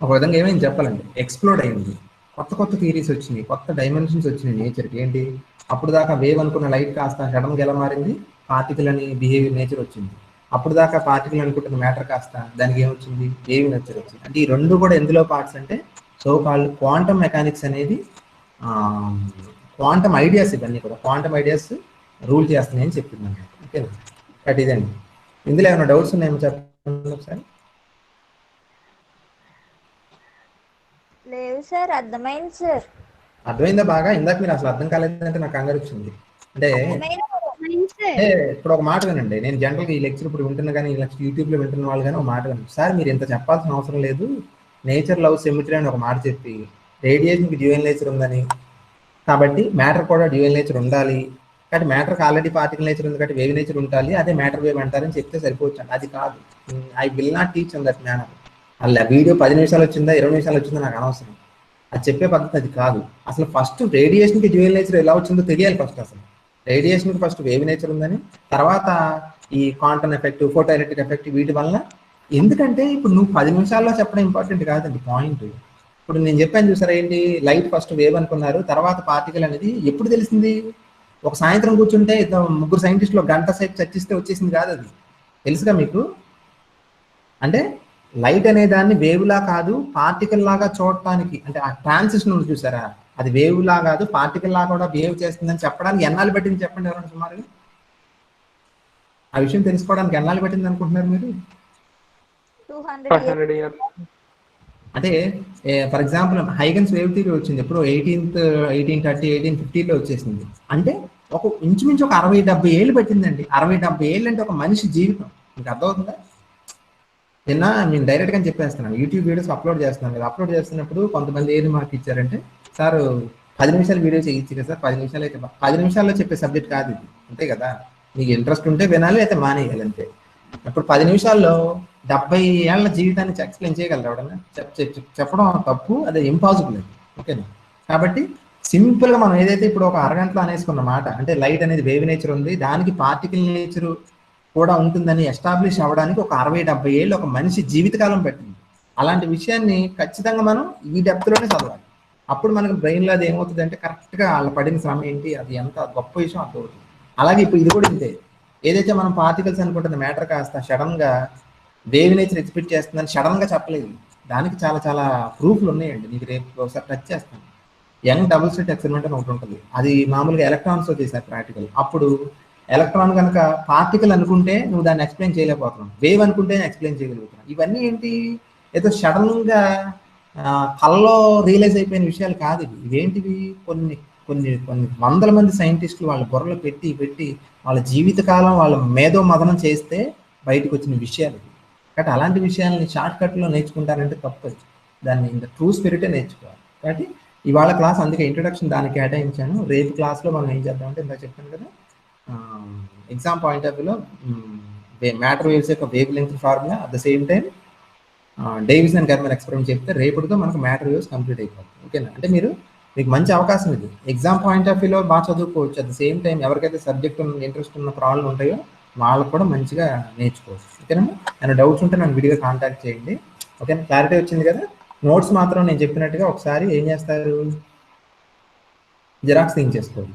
ఒక విధంగా ఏమైంది చెప్పాలండి, ఎక్స్ప్లోడ్ అయింది. కొత్త కొత్త థియరీస్ వచ్చినాయి, కొత్త డైమెన్షన్స్ వచ్చినాయి నేచర్కి. ఏంటి? అప్పుడు దాకా వేవ్ అనుకున్న లైట్ కాస్త సడన్గా ఎలా మారింది? పార్టికల్ అని బిహేవియర్ నేచర్ వచ్చింది. అప్పుడు దాకా పార్టికల్ అనుకుంటున్న మ్యాటర్ కాస్త దానికి ఏమొచ్చింది? వేవ్ నేచర్ వచ్చింది. అంటే ఈ రెండు కూడా ఎందులో పార్ట్స్ అంటే సో కాల్డ్ క్వాంటమ్ మెకానిక్స్ అనేది, క్వాంటమ్ ఐడియాస్, ఇవన్నీ కూడా క్వాంటమ్ ఐడియాస్ రూల్ చేస్తున్నాయని చెప్తున్నాను, ఓకేనా? బట్ ఇదండి. ఇందులో ఏమైనా డౌట్స్ ఉన్నాయేమో చెప్పండి ఒకసారి. లేదు సార్, అర్థమైంది సార్. అర్థమైందా బాగా? ఇందాక మీరు అసలు అర్థం కాలేదంటే నాకు కంగారు వచ్చింది. అంటే అంటే ఇప్పుడు ఒక మాట వినండి, నేను జనరల్గా ఈ లెక్చర్ ఇప్పుడు వింటున్నా కానీ ఈ లెక్చర్ యూట్యూబ్లో వింటున్న వాళ్ళు కానీ ఒక మాట వినండి. సార్ మీరు ఇంత చెప్పాల్సిన అవసరం లేదు, నేచర్ లవ్ సిమెట్రీ అని ఒక మాట చెప్పి రేడియేషన్కి డ్యూయల్ నేచర్ ఉందని, కాబట్టి మ్యాటర్ కూడా డ్యూయల్ నేచర్ ఉండాలి, కాబట్టి మ్యాటర్కి ఆల్రెడీ పార్టికల్ నేచర్ ఉంది కాబట్టి వేవ్ నేచర్ ఉండాలి, అదే మ్యాటర్ వేవ్ అంటారని చెప్తే సరిపోవచ్చు. అది కాదు, I will not teach in that manner. అలా వీడియో 10 నిమిషాలు వచ్చిందా 20 నిమిషాలు వచ్చిందా నాకు అనవసరం, అది చెప్పే పద్ధతి అది కాదు. అసలు ఫస్ట్ రేడియేషన్కి డ్యూయల్ నేచర్ ఎలా వచ్చిందో తెలియాలి. ఫస్ట్ అసలు రేడియేషన్కి ఫస్ట్ వేవ్ నేచర్ ఉందని, తర్వాత ఈ quantum effect, photo electric effect, వీటి వల్ల. ఎందుకంటే ఇప్పుడు నువ్వు 10 నిమిషాల్లో చెప్పడం ఇంపార్టెంట్ కాదండి, పాయింట్. ఇప్పుడు నేను చెప్పాను చూసారా, ఏంటి లైట్ ఫస్ట్ వేవ్ అనుకున్నారు, తర్వాత పార్టికల్ అనేది ఎప్పుడు తెలిసింది? ఒక సాయంత్రం కూర్చుంటే ముగ్గురు సైంటిస్టులు గంట సేపు చర్చిస్తే వచ్చేసింది కాదు, అది తెలుసుగా మీకు. అంటే లైట్ అనే దాన్ని వేవ్ లా కాదు పార్టికల్ లాగా చూడటానికి, అంటే ఆ ట్రాన్సిషన్ ఉంది చూసారా, అది వేవ్ లా కాదు పార్టికల్ లా కూడా బిహేవ్ చేస్తుందని చెప్పడానికి ఎన్నాళ్ళు పట్టింది చెప్పండి ఎవరైనా సుమారు? ఆ విషయం తెలుసుకోవడానికి ఎన్నాళ్ళు పట్టింది అనుకుంటున్నారు మీరు? 500 years. అంటే for example Huygens wave theory వచ్చింది ఎప్పుడు 1830 1850లో వచ్చేసింది. అంటే ఒక ఇంచుమించు ఒక 60-70 ఏళ్ళు పట్టిందండి. 60-70 ఏళ్ళు అంటే ఒక మనిషి జీవితం. మీకు అర్థమవుతుందా? నిన్న నేను డైరెక్ట్గా చెప్పేస్తున్నాను, యూట్యూబ్ వీడియోస్ అప్లోడ్ చేస్తున్నాను కదా, అప్లోడ్ చేస్తున్నప్పుడు కొంతమంది ఏది మాకు ఇచ్చారంటే, సార్ 10 నిమిషాలు వీడియో చేయొచ్చు కదా సార్, 10 నిమిషాలు అయితే 10 నిమిషాల్లో చెప్పే సబ్జెక్ట్ కాదు ఇది, అంతే కదా. మీకు ఇంట్రెస్ట్ ఉంటే వినాలి, అయితే మానేయాలి, అంతే. ఇప్పుడు 10 నిమిషాల్లో 70 ఏళ్ల జీవితాన్ని ఎక్స్ప్లెయిన్ చేయగలరు ఎవడన్నా? చెప్పడం తప్పు, అది ఇంపాసిబుల్, ఓకేనా. కాబట్టి సింపుల్గా మనం ఏదైతే ఇప్పుడు ఒక అరగంటలో అనేసుకున్న మాట, అంటే లైట్ అనేది వేవ్ నేచర్ ఉంది, దానికి పార్టికల్ నేచర్ కూడా ఉంటుందని ఎస్టాబ్లిష్ అవ్వడానికి ఒక 60-70 ఏళ్ళు ఒక మనిషి జీవితకాలం పట్టింది. అలాంటి విషయాన్ని ఖచ్చితంగా మనం ఈ డెప్త్లోనే చదవాలి. అప్పుడు మనకు బ్రెయిన్లో అది ఏమవుతుంది అంటే కరెక్ట్గా వాళ్ళ పడిన శ్రమ ఏంటి, అది ఎంత గొప్ప విషయం అర్థమవుతుంది. అలాగే ఇప్పుడు ఇది కూడా ఇంతే, ఏదైతే మనం పార్టికల్స్ అనుకుంటున్న మ్యాటర్ కాస్త సడన్గా వేవ్ నేచర్ ఎక్స్పెక్ట్ చేస్తుందని సడన్గా చెప్పలేదు. దానికి చాలా చాలా ప్రూఫ్లు ఉన్నాయండి, మీకు రేపు ఒకసారి టచ్ చేస్తాను. యంగ్ డబుల్ స్లిట్ ఎక్స్పెరిమెంట్ అని ఒకటి ఉంటుంది, అది మామూలుగా ఎలక్ట్రాన్స్తో చేశారు ప్రాక్టికల్. అప్పుడు ఎలక్ట్రాన్ కనుక పార్టికల్ అనుకుంటే నువ్వు దాన్ని ఎక్స్ప్లెయిన్ చేయలేకపోతున్నావు, వేవ్ అనుకుంటే ఎక్స్ప్లెయిన్ చేయగలుగుతున్నావు. ఇవన్నీ ఏంటి, ఏదో సడన్గా కల్లో రియలైజ్ అయిపోయిన విషయాలు కాదు ఇవి. ఇవేంటివి, కొన్ని కొన్ని కొన్ని వందల మంది సైంటిస్టులు వాళ్ళ బుర్రలో పెట్టి వాళ్ళ జీవితకాలం వాళ్ళ మేధో మదనం చేస్తే బయటకు వచ్చిన విషయాలు ఇవి. కాబట్టి అలాంటి విషయాలని షార్ట్ కట్లో నేర్చుకుంటారంటే తప్పదు, దాన్ని ఇంకా ట్రూ స్పిరిటే నేర్చుకోవాలి. కాబట్టి ఇవాళ క్లాస్ అందుకే ఇంట్రొడక్షన్ దానికి కేటాయించాను. రేపు క్లాస్లో మనం ఏం చేద్దామంటే ఇందాక చెప్పాను కదా, ఎగ్జామ్ పాయింట్ ఆఫ్ వ్యూలో మ్యాటర్ వేవ్స్ యొక్క wavelength formula, at the same time Davisson and Germer experiment చెప్తే రేపటితో మనకు మ్యాటర్ వేవ్స్ కంప్లీట్ అయిపోతుంది, ఓకేనా. అంటే మీకు మంచి అవకాశం ఇది, ఎగ్జామ్ పాయింట్ ఆఫ్ వ్యూలో బాగా చదువుకోవచ్చు, అట్ ద సేమ్ టైం ఎవరికైతే సబ్జెక్ట్ ఇంట్రెస్ట్ ఉన్న ప్రాబ్లం ఉంటాయో వాళ్ళకు కూడా మంచిగా నేర్చుకోవచ్చు, ఓకేనా. ఏమైనా డౌట్స్ ఉంటే నన్ను విడిగా కాంటాక్ట్ చేయండి, ఓకేనా. క్లారిటీ వచ్చింది కదా. నోట్స్ మాత్రం నేను చెప్పినట్టుగా ఒకసారి ఏం చేస్తారు, జిరాక్స్ తీయించేసుకోండి.